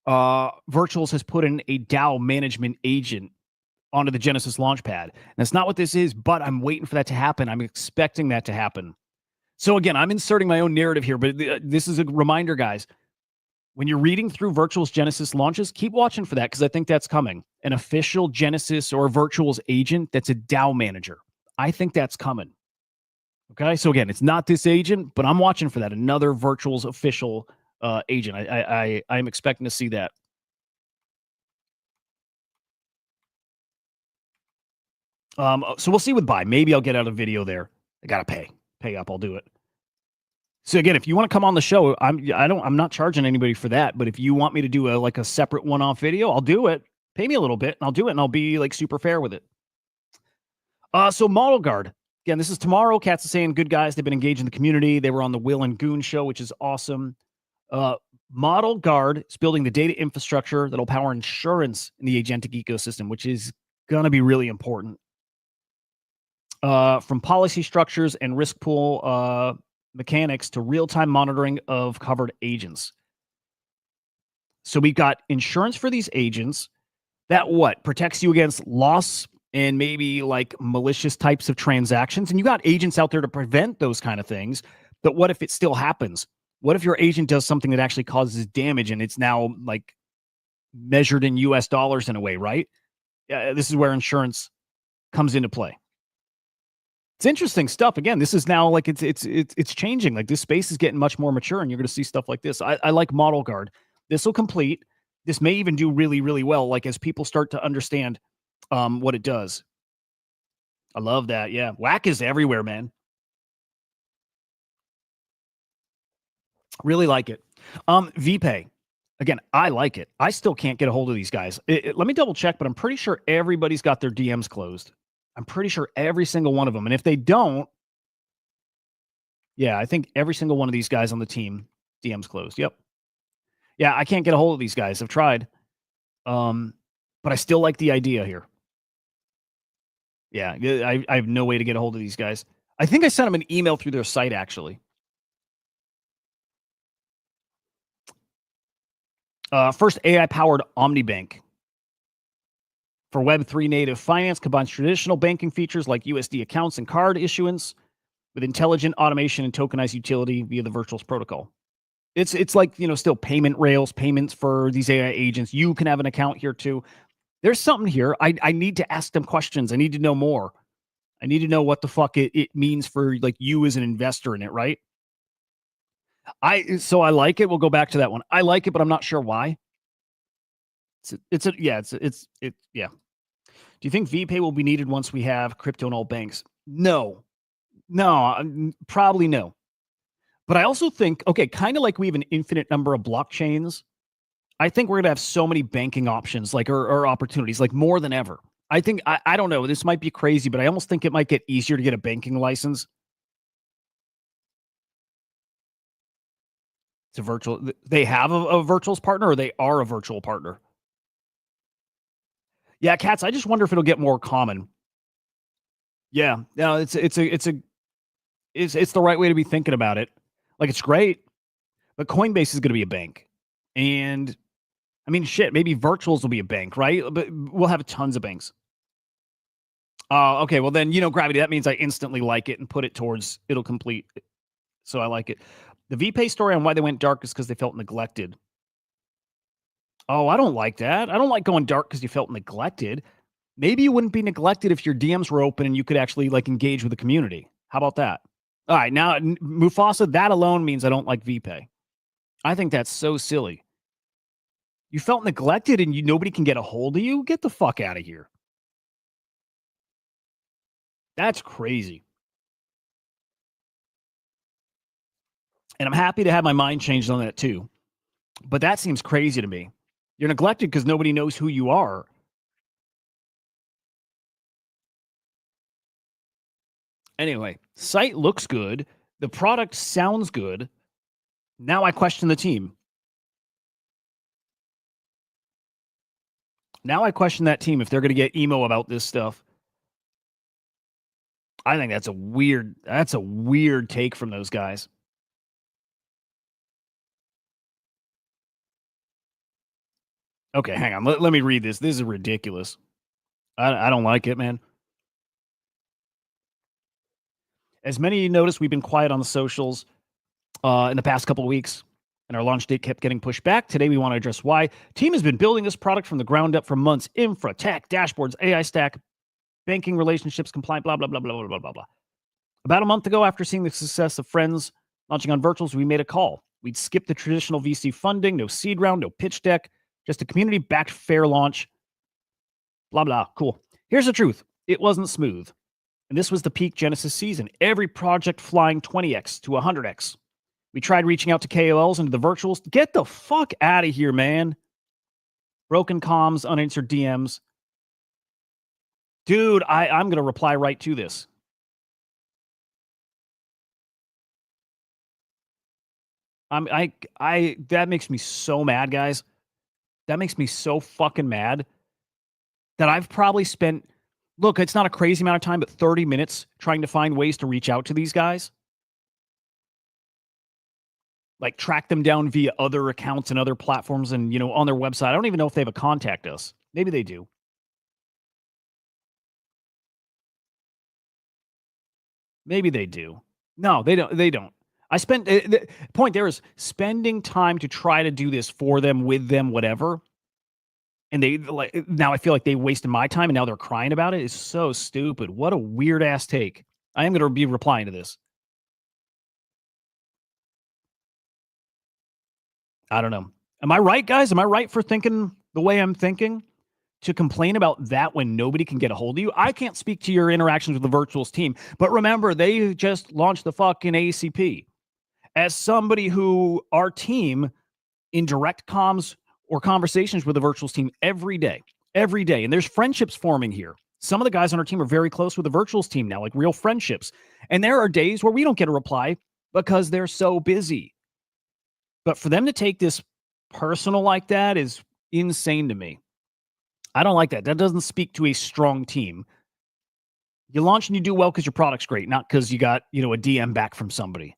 Virtuals has put in a DAO management agent onto the Genesis Launchpad. And that's not what this is, but I'm waiting for that to happen. I'm expecting that to happen. So again, I'm inserting my own narrative here, but this is a reminder, guys. When you're reading through Virtual's Genesis launches, keep watching for that because I think that's coming. An official Genesis or Virtual's agent that's a DAO manager. I think that's coming. Okay, so again, it's not this agent, but I'm watching for that. Another Virtual's official agent. I'm expecting to see that. So we'll see with buy. Maybe I'll get out a video there. I gotta pay up. I'll do it. So again, if you want to come on the show, I'm not charging anybody for that. But if you want me to do a separate one-off video, I'll do it. Pay me a little bit, and I'll do it, and I'll be like super fair with it. So Model Guard. Again, this is tomorrow. Cats are saying good guys. They've been engaging the community. They were on the Will and Goon show, which is awesome. Model Guard is building the data infrastructure that'll power insurance in the agentic ecosystem, which is gonna be really important. From policy structures and risk pool mechanics to real-time monitoring of covered agents. So we've got insurance for these agents that protects you against loss and maybe like malicious types of transactions. And you got agents out there to prevent those kind of things. But what if it still happens? What if your agent does something that actually causes damage and it's now like measured in US dollars in a way, right? This is where insurance comes into play. It's interesting stuff. Again, this is now like it's changing. Like this space is getting much more mature, and you're going to see stuff like this. I like Model Guard. This will complete. This may even do really, really well. Like as people start to understand what it does. I love that. Yeah, whack is everywhere, man. Really like it. VPay. Again, I like it. I still can't get a hold of these guys. Let me double check, but I'm pretty sure everybody's got their DMs closed. I'm pretty sure every single one of them. And if they don't, yeah, I think every single one of these guys on the team, DM's closed. Yep. Yeah, I can't get a hold of these guys. I've tried. But I still like the idea here. Yeah, I have no way to get a hold of these guys. I think I sent them an email through their site, actually. First AI-powered Omnibank. For Web3 native finance, combines traditional banking features like USD accounts and card issuance with intelligent automation and tokenized utility via the Virtuals protocol. It's like, still payment rails, payments for these AI agents. You can have an account here too. There's something here. I need to ask them questions. I need to know more. I need to know what the fuck it means for like you as an investor in it, right? So I like it. We'll go back to that one. I like it, but I'm not sure why. Yeah. Do you think VPay will be needed once we have crypto in all banks? No, probably no. But I also think, okay, kind of like we have an infinite number of blockchains, I think we're going to have so many banking options, like or opportunities, like more than ever. I think, I don't know, this might be crazy, but I almost think it might get easier to get a banking license. It's a virtual, they have a virtuals partner or they are a virtual partner. Yeah, Cats, I just wonder if it'll get more common. Yeah, no, it's the right way to be thinking about it. Like, it's great, but Coinbase is going to be a bank. And I mean, shit, maybe virtuals will be a bank, right? But we'll have tons of banks. Okay. Well, then, Gravity, that means I instantly like it and put it towards it'll complete. So I like it. The VPay story on why they went dark is because they felt neglected. Oh, I don't like that. I don't like going dark because you felt neglected. Maybe you wouldn't be neglected if your DMs were open and you could actually like engage with the community. How about that? All right. Now, Mufasa, that alone means I don't like VPay. I think that's so silly. You felt neglected and nobody can get a hold of you? Get the fuck out of here. That's crazy. And I'm happy to have my mind changed on that too. But that seems crazy to me. You're neglected because nobody knows who you are. Anyway, site looks good. The product sounds good. Now I question the team. Now I question that team if they're going to get emo about this stuff. I think that's a weird take from those guys. Okay, hang on. Let me read this. This is ridiculous. I don't like it, man. As many of you noticed, we've been quiet on the socials in the past couple of weeks, and our launch date kept getting pushed back. Today, we want to address why. Team has been building this product from the ground up for months. Infra, tech, dashboards, AI stack, banking relationships, compliant, blah, blah, blah, blah, blah, blah, blah, blah. About a month ago, after seeing the success of friends launching on virtuals, we made a call. We'd skip the traditional VC funding, no seed round, no pitch deck, just a community-backed fair launch. Blah, blah. Cool. Here's the truth. It wasn't smooth. And this was the peak Genesis season. Every project flying 20x to 100x. We tried reaching out to KOLs and to the virtuals. Get the fuck out of here, man. Broken comms, unanswered DMs. Dude, I'm going to reply right to this. That makes me so mad, guys. That makes me so fucking mad that I've probably spent, look, it's not a crazy amount of time, but 30 minutes trying to find ways to reach out to these guys. Like track them down via other accounts and other platforms and, on their website. I don't even know if they have a contact us. Maybe they do. Maybe they do. No, they don't. They don't. I spent the point there is spending time to try to do this for them, with them, whatever. And they like now I feel like they wasted my time and now they're crying about it. It's so stupid. What a weird ass take. I am going to be replying to this. I don't know. Am I right, guys? Am I right for thinking the way I'm thinking? To complain about that when nobody can get a hold of you? I can't speak to your interactions with the virtuals team, but remember, they just launched the fucking ACP. As somebody who our team in direct comms or conversations with the virtuals team every day, and there's friendships forming here. Some of the guys on our team are very close with the virtuals team now, like real friendships. And there are days where we don't get a reply because they're so busy. But for them to take this personal like that is insane to me. I don't like that. That doesn't speak to a strong team. You launch and you do well because your product's great, not because you got, a DM back from somebody.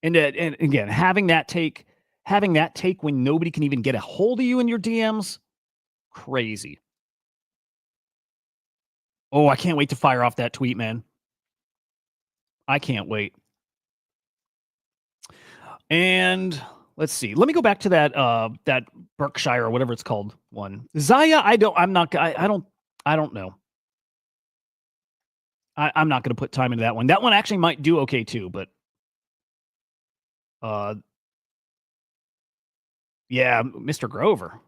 And again, having that take when nobody can even get a hold of you in your DMs, crazy. Oh, I can't wait to fire off that tweet, man. I can't wait. And let's see. Let me go back to that Berkshire or whatever it's called one. Zaya, I don't know. I'm not going to put time into that one. That one actually might do okay too, but yeah, Mr. Grover.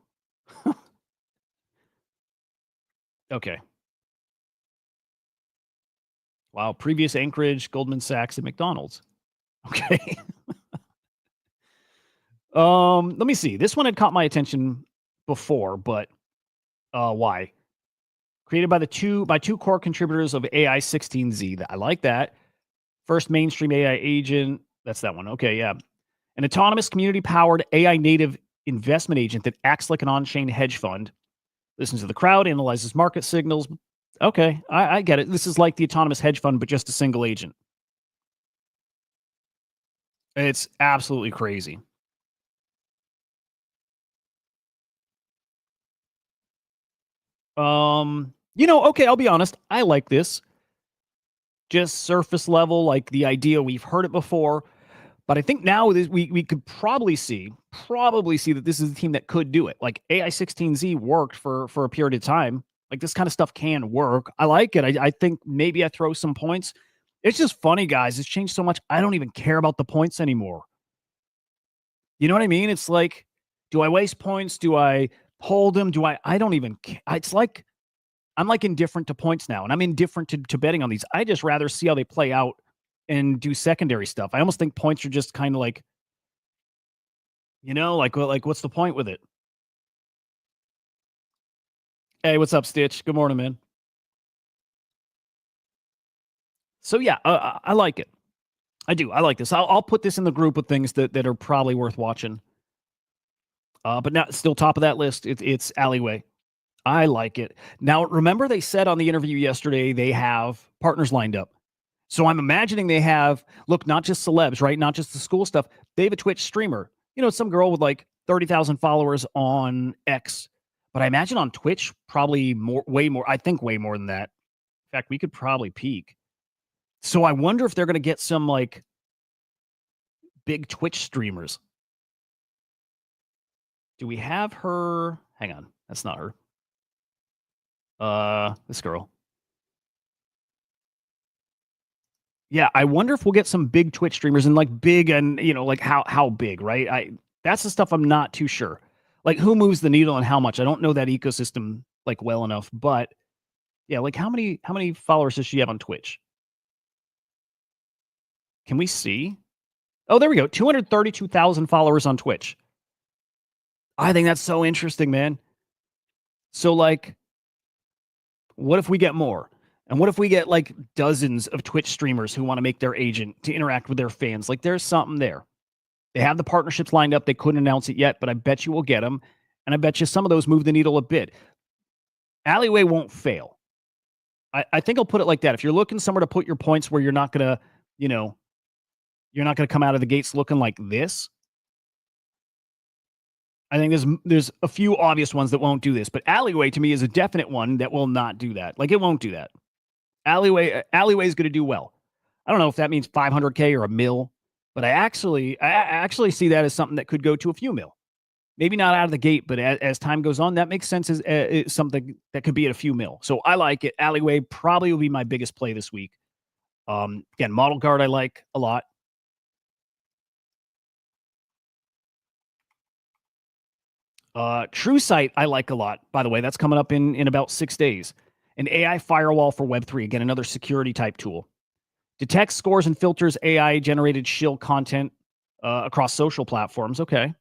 Okay. Wow, previous Anchorage, Goldman Sachs, and McDonald's. Okay. Let me see. This one had caught my attention before, but why? Created by two core contributors of AI 16Z. I like that. First mainstream AI agent. That's that one. Okay, yeah. An autonomous community-powered AI native investment agent that acts like an on-chain hedge fund. Listens to the crowd, analyzes market signals. Okay, I get it. This is like the autonomous hedge fund, but just a single agent. It's absolutely crazy. Okay, I'll be honest. I like this. Just surface level, like the idea, we've heard it before. But I think now we could probably see that this is a team that could do it. Like AI16Z worked for a period of time. Like this kind of stuff can work. I like it. I think maybe I throw some points. It's just funny, guys. It's changed so much. I don't even care about the points anymore. You know what I mean? It's like, do I waste points? Do I hold them? I don't even care. It's like I'm like indifferent to points now, and I'm indifferent to betting on these. I just rather see how they play out and do secondary stuff. I almost think points are just kind of like, like what's the point with it? Hey, what's up, Stitch? Good morning, man. So yeah, I like it. I do. I like this. I'll put this in the group of things that are probably worth watching. But now, still top of that list, it's Alleyway. I like it. Now, remember they said on the interview yesterday they have partners lined up. So I'm imagining they have, look, not just celebs, right? Not just the school stuff. They have a Twitch streamer. Some girl with like 30,000 followers on X. But I imagine on Twitch, probably more, way more. I think way more than that. In fact, we could probably peak. So I wonder if they're going to get some like big Twitch streamers. Do we have her? Hang on. That's not her. This girl. Yeah, I wonder if we'll get some big Twitch streamers and like big and like how big, right? That's the stuff I'm not too sure. Like who moves the needle and how much? I don't know that ecosystem like well enough, but yeah, like how many followers does she have on Twitch? Can we see? Oh, there we go. 232,000 followers on Twitch. I think that's so interesting, man. So like what if we get more? And what if we get like dozens of Twitch streamers who want to make their agent to interact with their fans? Like there's something there. They have the partnerships lined up. They couldn't announce it yet, but I bet you we'll get them. And I bet you some of those move the needle a bit. Alleyway won't fail. I think I'll put it like that. If you're looking somewhere to put your points where you're not going to, you're not going to come out of the gates looking like this. I think there's a few obvious ones that won't do this, but Alleyway to me is a definite one that will not do that. Like it won't do that. Alleyway is going to do well. I don't know if that means 500K or a mil, but I actually see that as something that could go to a few mil. Maybe not out of the gate, but as time goes on, that makes sense as something that could be at a few mil. So I like it. Alleyway probably will be my biggest play this week. Again, Model Guard I like a lot. TrueSight I like a lot. By the way, that's coming up in about 6 days. An AI firewall for Web3. Again, another security type tool. Detects, scores, and filters AI generated shill content across social platforms. Okay.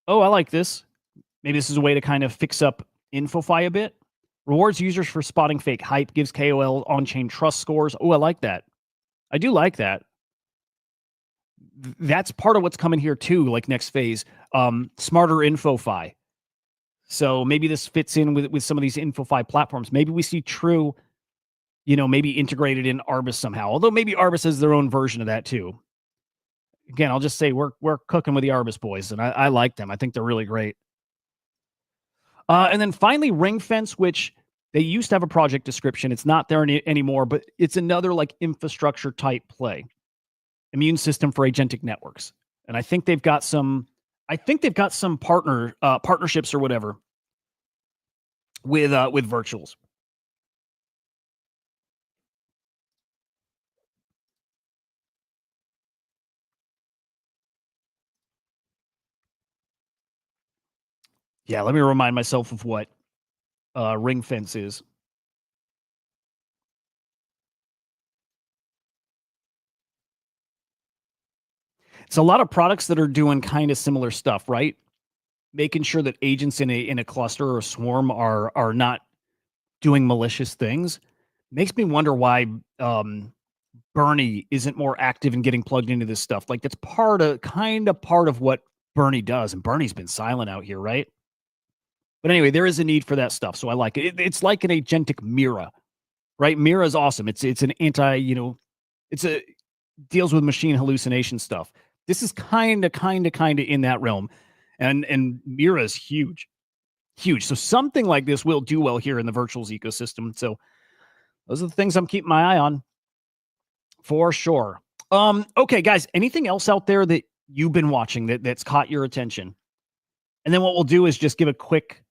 Oh, I like this. Maybe this is a way to kind of fix up InfoFi a bit. Rewards users for spotting fake hype, gives KOL on-chain trust scores. Oh, I like that. I do like that. That's part of what's coming here too, like next phase. Smarter InfoFi. So maybe this fits in with some of these InfoFi platforms. Maybe we see True, maybe integrated in Arbus somehow. Although maybe Arbus has their own version of that too. Again, I'll just say we're cooking with the Arbus boys, and I like them. I think they're really great. And then finally, Ring Fence, which They used to have a project description. It's not there anymore, but it's another like infrastructure type play. Immune system for agentic networks. And I think they've got some partnerships or whatever with virtuals. Yeah, let me remind myself of what ring fence is. It's a lot of products that are doing kind of similar stuff, right? Making sure that agents in a cluster or a swarm are not doing malicious things. Makes me wonder why Bernie isn't more active in getting plugged into this stuff. Like that's kind of part of what Bernie does, and Bernie's been silent out here, right? But anyway, there is a need for that stuff, so I like it. It's like an agentic Mira, right? Mira is awesome. It's an anti, it's a deals with machine hallucination stuff. This is kind of in that realm, and Mira is huge, huge. So something like this will do well here in the virtuals ecosystem. So those are the things I'm keeping my eye on for sure. Okay, guys, anything else out there that you've been watching that's caught your attention? And then what we'll do is just give a quick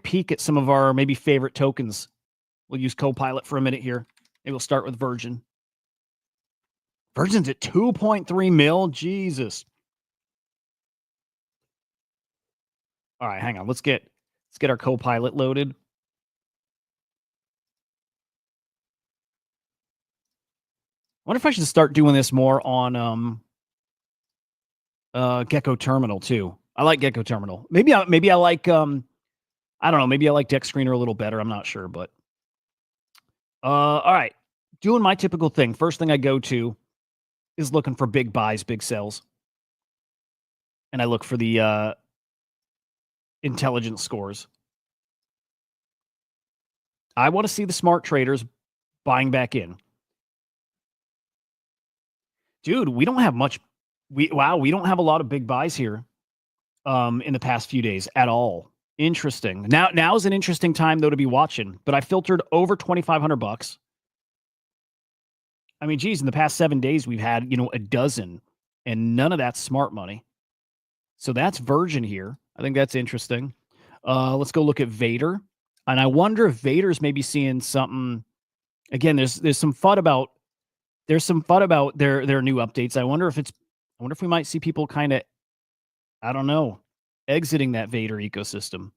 peek at some of our maybe favorite tokens. We'll use Copilot for a minute here. Maybe we'll start with Virgin. Virgin's at 2.3 mil. Jesus. All right, hang on. Let's get our Copilot loaded. I wonder if I should start doing this more on Gecko Terminal too. I like Gecko Terminal. Maybe I like I don't know, maybe I like Deck Screener a little better. I'm not sure, but all right. Doing my typical thing. First thing I go to is looking for big buys, big sells. And I look for the intelligence scores. I want to see the smart traders buying back in. Dude, we don't have much. We don't have a lot of big buys here in the past few days at all. Interesting. Now is an interesting time though to be watching, but I filtered over $2,500. I mean, geez, in the past 7 days we've had, a dozen, and none of that's smart money. So that's Virgin here. I think that's interesting. Let's go look at Vader. And I wonder if Vader's maybe seeing something. Again, there's some FUD about their new updates. I wonder if we might see people kind of, I don't know, exiting that Vader ecosystem.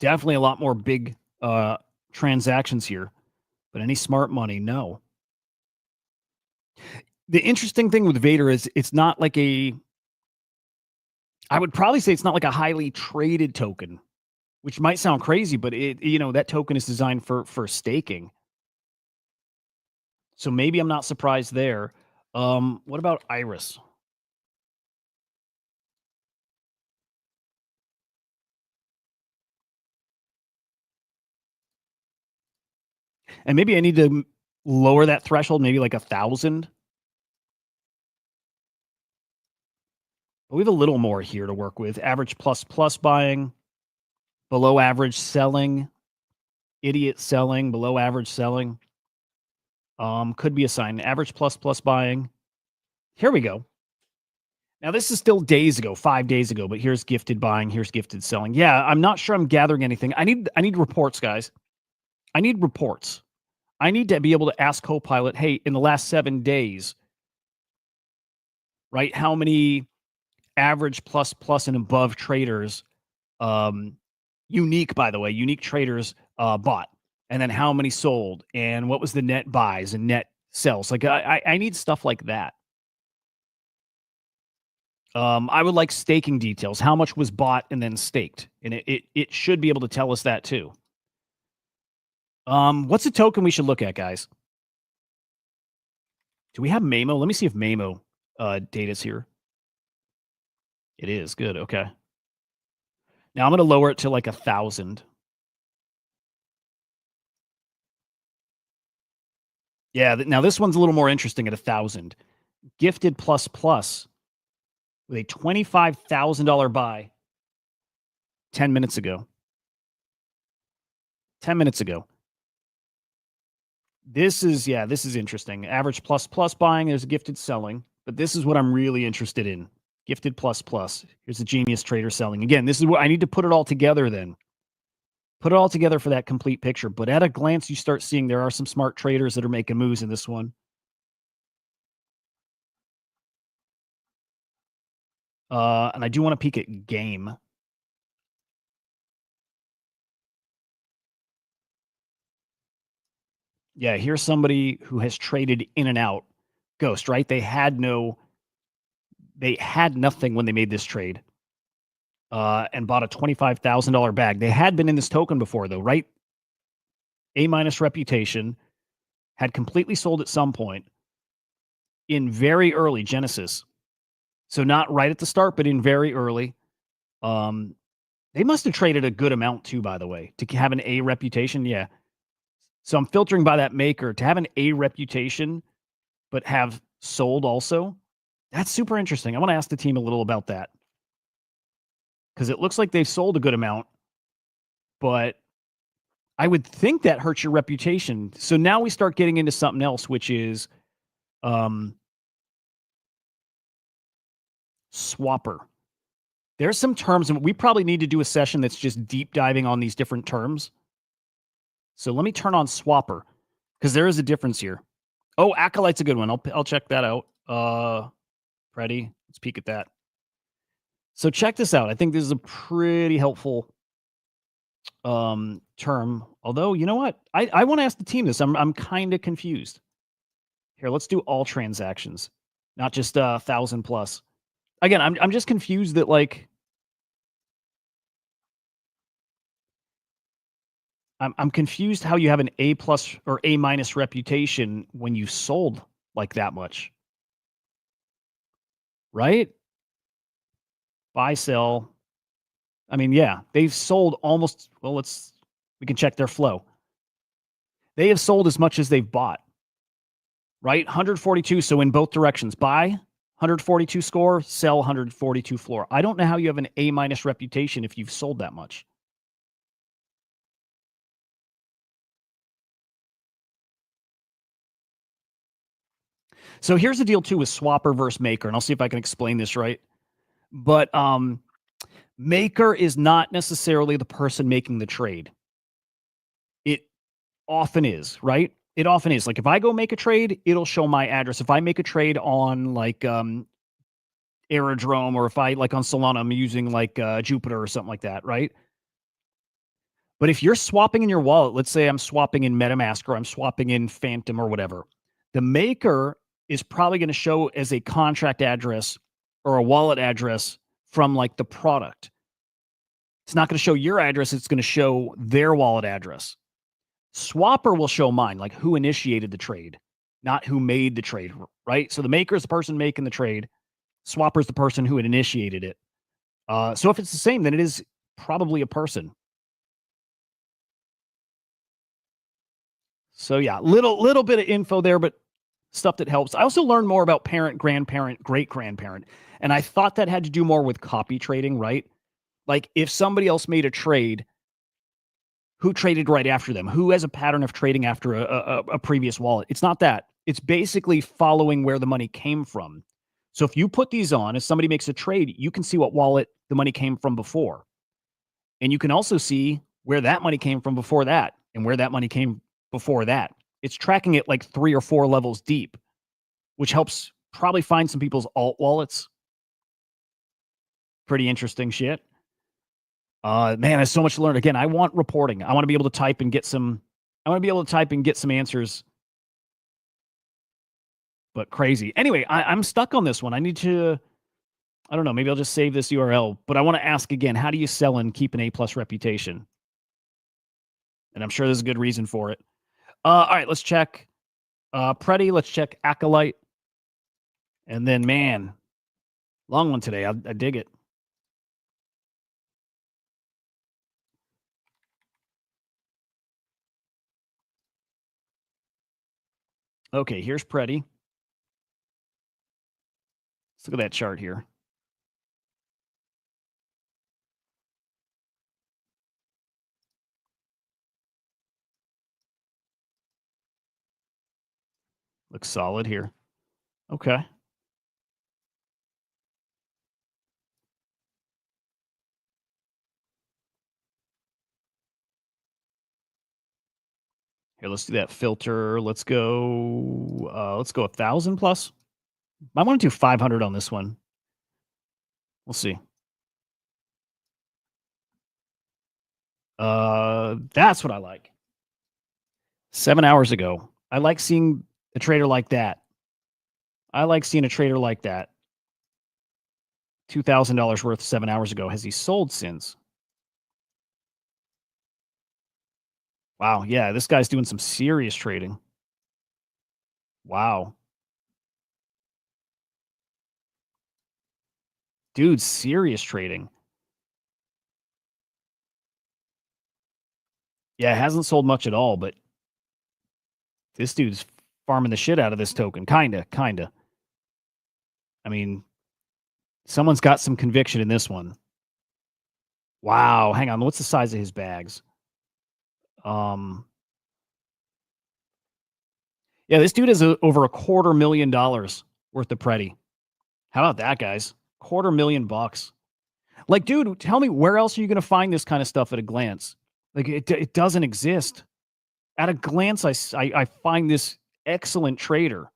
Definitely a lot more big transactions here, but any smart money, no. The interesting thing with Vader is it's not like I would probably say it's not like a highly traded token, which might sound crazy, but that token is designed for staking. So maybe I'm not surprised there. What about Iris? And maybe I need to lower that threshold, maybe like 1,000. But we have a little more here to work with. Average plus buying, below average selling, idiot selling, below average selling. Could be a sign. Average plus buying. Here we go. Now this is still days ago, 5 days ago, but here's gifted buying, here's gifted selling. Yeah, I'm not sure I'm gathering anything. I need reports, guys. I need reports. I need to be able to ask Copilot, hey, in the last 7 days, right, how many average plus and above traders, unique, by the way, unique traders bought, and then how many sold, and what was the net buys and net sells. Like I need stuff like that. I would like staking details. How much was bought and then staked, and it should be able to tell us that too. What's a token we should look at, guys? Do we have Mamo? Let me see if Mamo data's here. It is good. Okay. Now I'm going to lower it to like 1,000. Yeah. Now this one's a little more interesting at 1,000. Gifted plus with a $25,000 buy 10 minutes ago. 10 minutes ago. This is interesting. Average plus buying, there's a gifted selling, but this is what I'm really interested in. Gifted plus. Here's a genius trader selling. Again, this is what I need to put it all together then. Put it all together for that complete picture. But at a glance, you start seeing there are some smart traders that are making moves in this one. And I do want to peek at game. Yeah, here's somebody who has traded in and out. Ghost, right? They had nothing when they made this trade. And bought a $25,000 bag. They had been in this token before, though, right? A- reputation, had completely sold at some point in very early Genesis. So not right at the start, but in very early. They must have traded a good amount too, by the way, to have an A reputation. Yeah. So I'm filtering by that maker to have an A reputation, but have sold also. That's super interesting. I want to ask the team a little about that because it looks like they've sold a good amount, but I would think that hurts your reputation. So now we start getting into something else, which is swapper. There's some terms, and we probably need to do a session that's just deep diving on these different terms. So let me turn on swapper because there is a difference here. Oh, Acolyte's a good one. I'll check that out. Ready? Let's peek at that. So check this out. I think this is a pretty helpful term. Although, you know what? I want to ask the team this. I'm kind of confused. Here, let's do all transactions, not just 1,000 plus. Again, I'm just confused that like I'm confused how you have an A plus or A minus reputation when you sold like that much. Right? Buy, sell. I mean, yeah, they've sold almost, well, we can check their flow. They have sold as much as they've bought. Right? 142. So in both directions, buy 142 score, sell 142 floor. I don't know how you have an A minus reputation if you've sold that much. So here's the deal too with swapper versus maker, and I'll see if I can explain this right. But maker is not necessarily the person making the trade. It often is, right? It often is. Like if I go make a trade, it'll show my address. If I make a trade on like Aerodrome, or if I like on Solana, I'm using like Jupiter or something like that, right? But if you're swapping in your wallet, let's say I'm swapping in MetaMask or I'm swapping in Phantom or whatever, the maker is probably going to show as a contract address or a wallet address from like the product. It's not going to show your address. It's going to show their wallet address. Swapper will show mine, like who initiated the trade, not who made the trade, right? So the maker is the person making the trade. Swapper is the person who had initiated it. So if it's the same, then it is probably a person. So yeah, little bit of info there, but stuff that helps. I also learned more about parent, grandparent, great grandparent, and I thought that had to do more with copy trading, right? Like if somebody else made a trade, who traded right after them? Who has a pattern of trading after a previous wallet? It's not that. It's basically following where the money came from. So if you put these on, if somebody makes a trade, you can see what wallet the money came from before. And you can also see where that money came from before that and where that money came before that. It's tracking it like 3 or 4 levels deep, which helps probably find some people's alt wallets. Pretty interesting shit. Man, there's so much to learn. Again, I want reporting. I want to be able to type and get some answers. But crazy. Anyway, I'm stuck on this one. I need to, I don't know, maybe I'll just save this URL, but I want to ask again, how do you sell and keep an A plus reputation? And I'm sure there's a good reason for it. All right, let's check Preddy. Let's check Acolyte. And then, man, long one today. I dig it. Okay, here's Preddy. Let's look at that chart here. Looks solid here. Okay. Here, let's do that filter. Let's go 1,000 plus. I want to do 500 on this one. We'll see. That's what I like. 7 hours ago. I like seeing a trader like that. I like seeing a trader like that. $2,000 worth 7 hours ago. Has he sold since? Wow. Yeah, this guy's doing some serious trading. Wow. Dude, serious trading. Yeah, it hasn't sold much at all, but this dude's farming the shit out of this token. Kinda. I mean, someone's got some conviction in this one. Wow. Hang on. What's the size of his bags? Yeah, this dude has over $250,000 worth of Preti. How about that, guys? $250,000. Like, dude, tell me, where else are you going to find this kind of stuff at a glance? Like, it doesn't exist. At a glance, I find this excellent trader.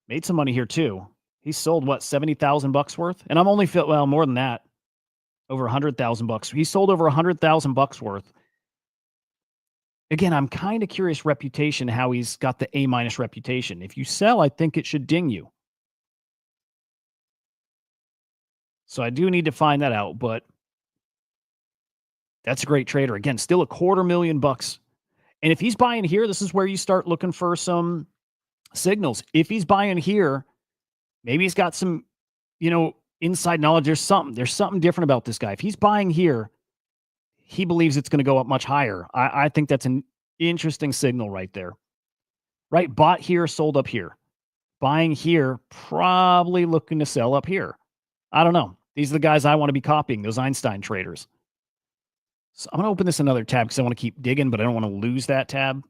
Made some money here too. He sold what, $70,000 worth? And I'm only well, more than that. Over $100,000. He sold over $100,000 worth. Again, I'm kind of curious reputation, how he's got the A- reputation. If you sell, I think it should ding you. So I do need to find that out, but that's a great trader. Again, still $250,000. And if he's buying here, this is where you start looking for some signals. If he's buying here, maybe he's got some, inside knowledge. There's something different about this guy. If he's buying here, he believes it's going to go up much higher. I think that's an interesting signal right there. Right? Bought here, sold up here. Buying here, probably looking to sell up here. I don't know. These are the guys I want to be copying, those Einstein traders. So I'm going to open this another tab because I want to keep digging, but I don't want to lose that tab.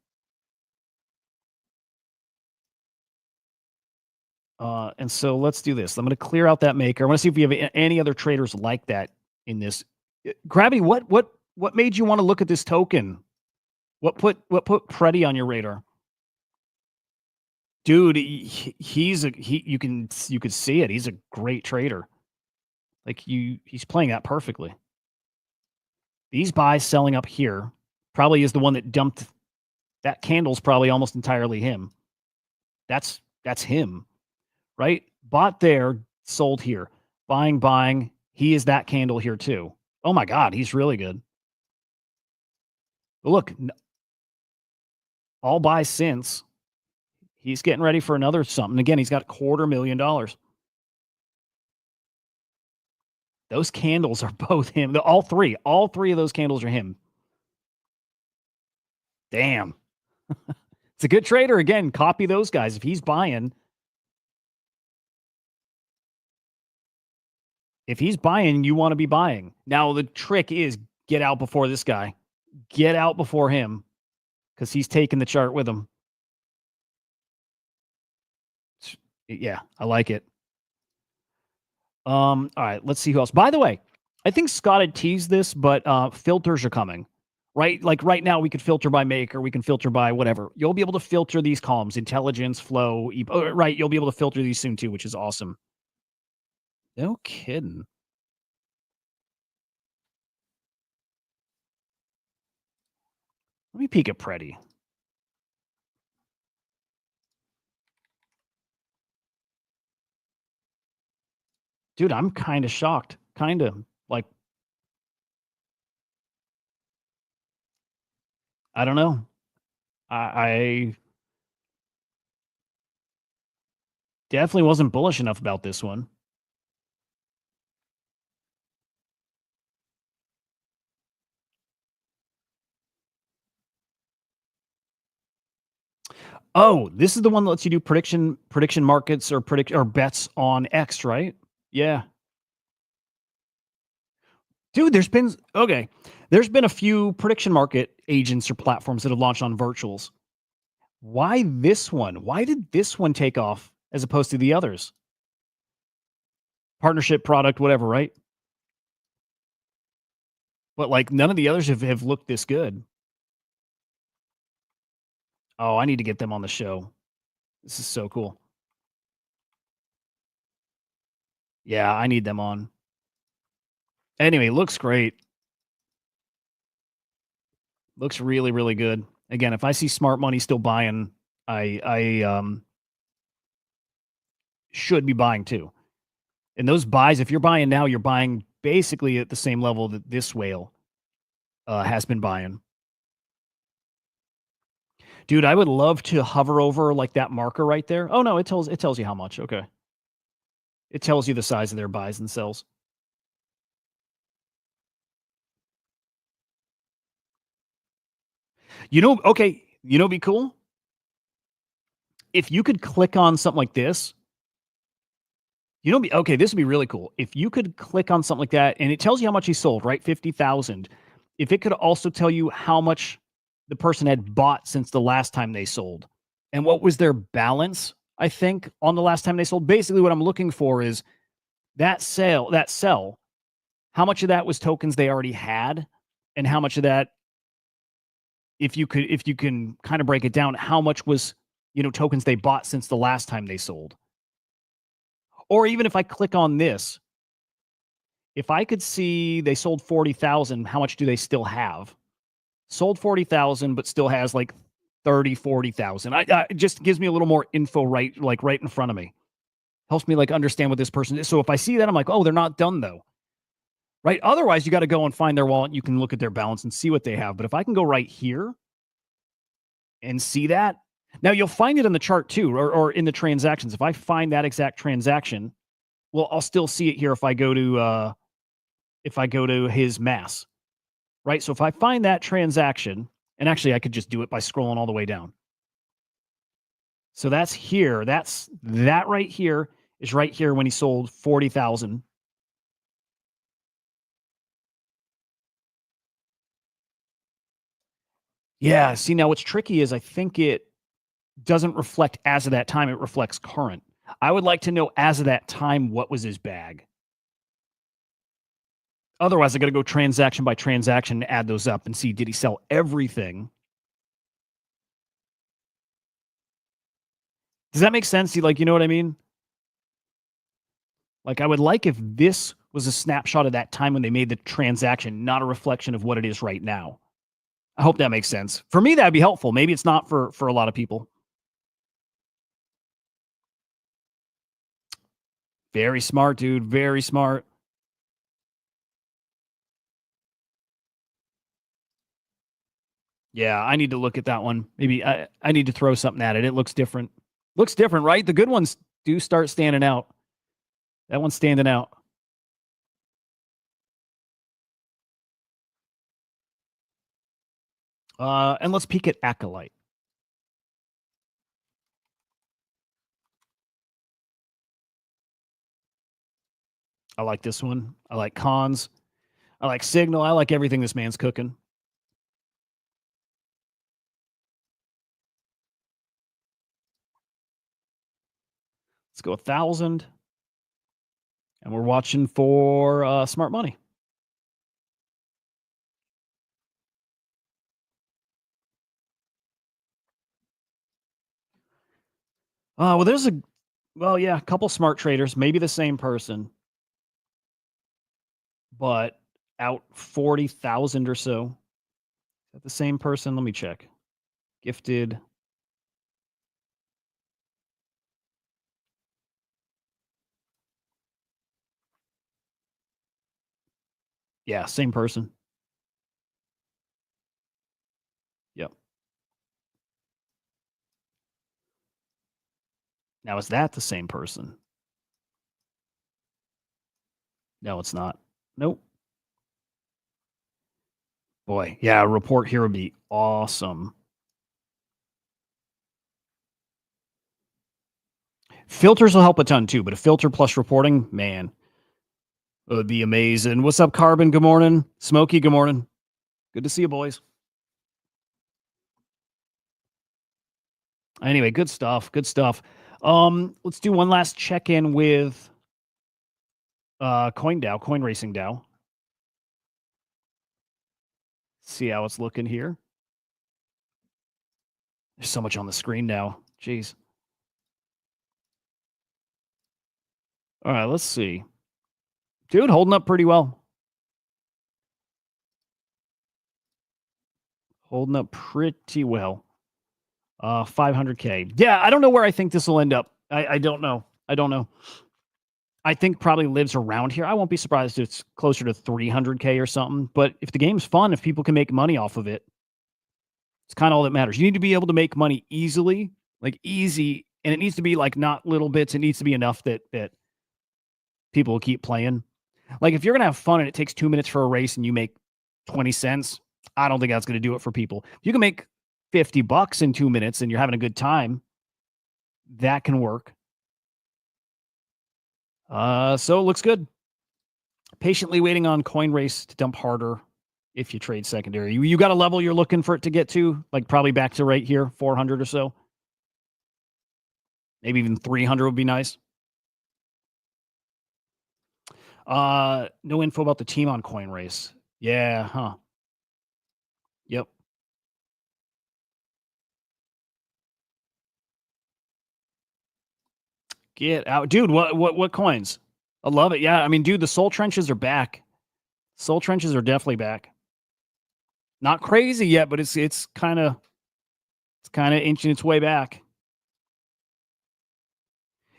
And so let's do this. I'm going to clear out that maker. I want to see if we have any other traders like that in this. Gravity, what made you want to look at this token? What put Preti on your radar? Dude, you could see it. He's a great trader. Like he's playing that perfectly. These buys selling up here probably is the one that dumped. That candle's probably almost entirely him. That's him, right? Bought there, sold here. Buying. He is that candle here too. Oh my God, he's really good. But look, all buys since. He's getting ready for another something. Again, he's got $250,000. Those candles are both him. All three of those candles are him. Damn. It's a good trader. Again, copy those guys. If he's buying, you want to be buying. Now, the trick is get out before this guy. Get out before him because he's taking the chart with him. Yeah, I like it. All right, let's see who else. By the way, I think Scott had teased this, but filters are coming. Right? Like right now, we could filter by maker, we can filter by whatever. You'll be able to filter these columns, intelligence, flow, right? You'll be able to filter these soon too, which is awesome. No kidding. Let me peek at Preti. Dude, I'm kind of shocked. Kind of like, I don't know. I definitely wasn't bullish enough about this one. Oh, this is the one that lets you do prediction markets or bets on X, right? Yeah. Dude, there's been There's been a few prediction market agents or platforms that have launched on virtuals. Why this one? Why did this one take off as opposed to the others? Partnership, product, whatever, right? But like none of the others have looked this good. Oh, I need to get them on the show. This is so cool. Yeah, I need them on. Anyway, looks great. Looks really, really good. Again, if I see smart money still buying, I should be buying too. And those buys, if you're buying now, you're buying basically at the same level that this whale has been buying. Dude, I would love to hover over like that marker right there. Oh no, it tells you how much. Okay. It tells you the size of their buys and sells. Okay, be cool? If you could click on something like this, okay, this would be really cool. If you could click on something like that and it tells you how much he sold, right? 50,000. If it could also tell you how much the person had bought since the last time they sold and what was their balance, I think, on the last time they sold. Basically, what I'm looking for is that sell, how much of that was tokens they already had, and how much of that, if you can kind of break it down, how much was, tokens they bought since the last time they sold. Or even if I click on this, if I could see they sold 40,000, how much do they still have? Sold 40,000, but still has like 30, 40,000. It just gives me a little more info right in front of me. Helps me like understand what this person is. So if I see that, I'm like, oh, they're not done though. Right? Otherwise, you got to go and find their wallet. You can look at their balance and see what they have. But if I can go right here and see that, now you'll find it in the chart too, or in the transactions. If I find that exact transaction, well, I'll still see it here if I go to his mass. Right? So if I find that transaction, and actually I could just do it by scrolling all the way down. So that's here. That right here is right here when he sold 40,000. Yeah. See, now what's tricky is I think it doesn't reflect as of that time. It reflects current. I would like to know as of that time, what was his bag? Otherwise, I got to go transaction by transaction and add those up and see, did he sell everything? Does that make sense? You know what I mean? Like, I would like if this was a snapshot of that time when they made the transaction, not a reflection of what it is right now. I hope that makes sense. For me, that'd be helpful. Maybe it's not for a lot of people. Very smart, dude. Very smart. Yeah, I need to look at that one. Maybe I need to throw something at it. It looks different. Looks different, right? The good ones do start standing out. That one's standing out. And let's peek at Acolyte. I like this one. I like Cons. I like Signal. I like everything this man's cooking. Let's go 1,000. And we're watching for smart money. Well, there's a couple smart traders, maybe the same person, but out 40,000 or so. Is that the same person? Let me check. Gifted. Yeah, same person. Yep. Now, is that the same person? No, it's not. Nope. Boy, yeah, a report here would be awesome. Filters will help a ton too, but a filter plus reporting, man, it would be amazing. What's up, Carbon? Good morning. Smokey, good morning. Good to see you, boys. Anyway, good stuff. Good stuff. Let's do one last check-in with CoinRacing DAO. See how it's looking here. There's so much on the screen now. Jeez. All right, let's see. Dude, holding up pretty well. Holding up pretty well. 500K. Yeah, I don't know where I think this will end up. I don't know. I don't know. I think probably lives around here. I won't be surprised if it's closer to 300K or something. But if the game's fun, if people can make money off of it, it's kind of all that matters. You need to be able to make money easily, like easy, and it needs to be like not little bits. It needs to be enough that people will keep playing. Like if you're gonna have fun and it takes 2 minutes for a race and you make 20 cents, I don't think that's gonna do it for people. If you can make $50 in 2 minutes and you're having a good time, that can work. So it looks good. Patiently waiting on CoinRace to dump harder if you trade secondary. You got a level you're looking for it to get to, like probably back to right here, 400 or so. Maybe even 300 would be nice. No info about the team on CoinRace. Yeah, huh. Yep. Get out. Dude, what coins? I love it. Yeah, I mean, dude, the soul trenches are back. Soul trenches are definitely back. Not crazy yet, but it's kind of inching its way back.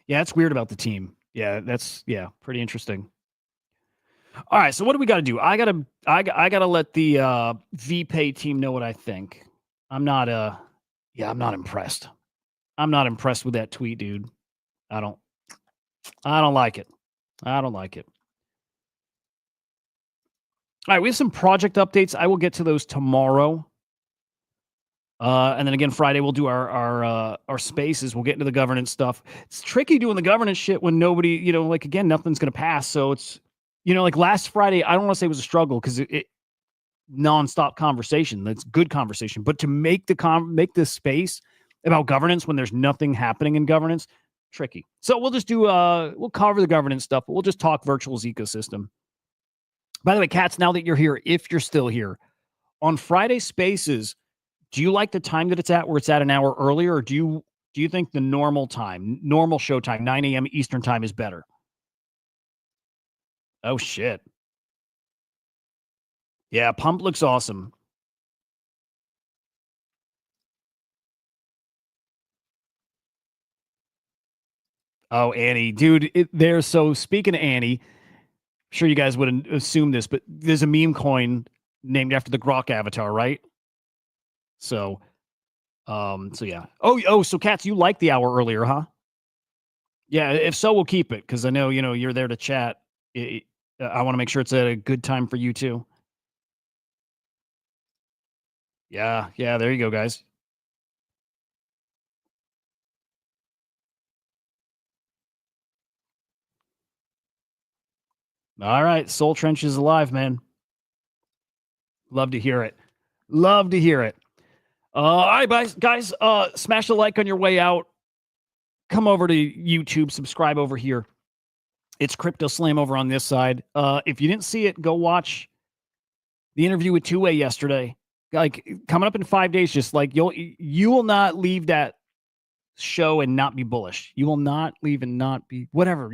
Yeah, it's weird about the team. Yeah, that's pretty interesting. All right, so what do we got to do? I gotta let the VPay team know what I think. I'm not impressed. I'm not impressed with that tweet, dude. I don't like it. I don't like it. All right, we have some project updates. I will get to those tomorrow. And then again, Friday we'll do our spaces. We'll get into the governance stuff. It's tricky doing the governance shit when nobody, like again, nothing's gonna pass. So it's, like last Friday, I don't want to say it was a struggle because it nonstop conversation. That's good conversation. But to make the space about governance when there's nothing happening in governance, tricky. So we'll just do we'll cover the governance stuff, but we'll just talk virtuals ecosystem. By the way, Cats, now that you're here, if you're still here, on Friday Spaces, do you like the time that it's at where it's at an hour earlier, or do you think the normal time, normal show time, 9 a.m. Eastern time is better? Oh, shit. Yeah, Pump looks awesome. Oh, Annie. Dude, so speaking of Annie, I'm sure you guys wouldn't assume this, but there's a meme coin named after the Grok avatar, right? So yeah. So Cats, you like the hour earlier, huh? Yeah, if so, we'll keep it because I know, you're there to chat. I want to make sure it's at a good time for you too. Yeah, there you go, guys. All right, Soul Trench is alive, man. Love to hear it. Love to hear it. All right, guys, smash the like on your way out. Come over to YouTube, subscribe over here. It's CryptoSlam over on this side. If you didn't see it, go watch the interview with Two-Way yesterday. Like coming up in 5 days, just like you will not leave that show and not be bullish. You will not leave and not be whatever.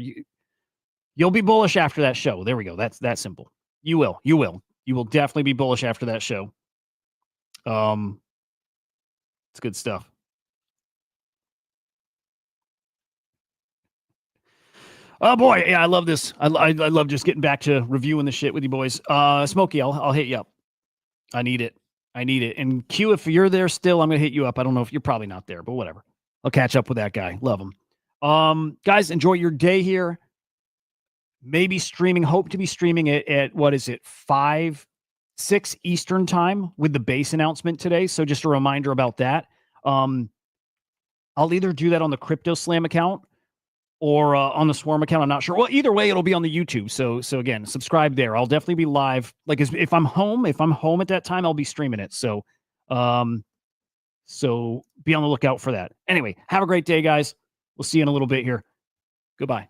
You'll be bullish after that show. There we go. That's that simple. You will. You will definitely be bullish after that show. It's good stuff. Oh boy, yeah, I love this. I love just getting back to reviewing the shit with you boys. Smokey, I'll hit you up. I need it. And Q, if you're there still, I'm gonna hit you up. I don't know if you're probably not there, but whatever. I'll catch up with that guy. Love him. Guys, enjoy your day here. Maybe streaming. Hope to be streaming at what is it, 6 Eastern time with the base announcement today. So just a reminder about that. I'll either do that on the CryptoSlam account or on the Swarm account. I'm not sure. Well, either way, it'll be on the YouTube. So again, subscribe there. I'll definitely be live. Like if I'm home at that time, I'll be streaming it. So be on the lookout for that. Anyway, have a great day, guys. We'll see you in a little bit here. Goodbye.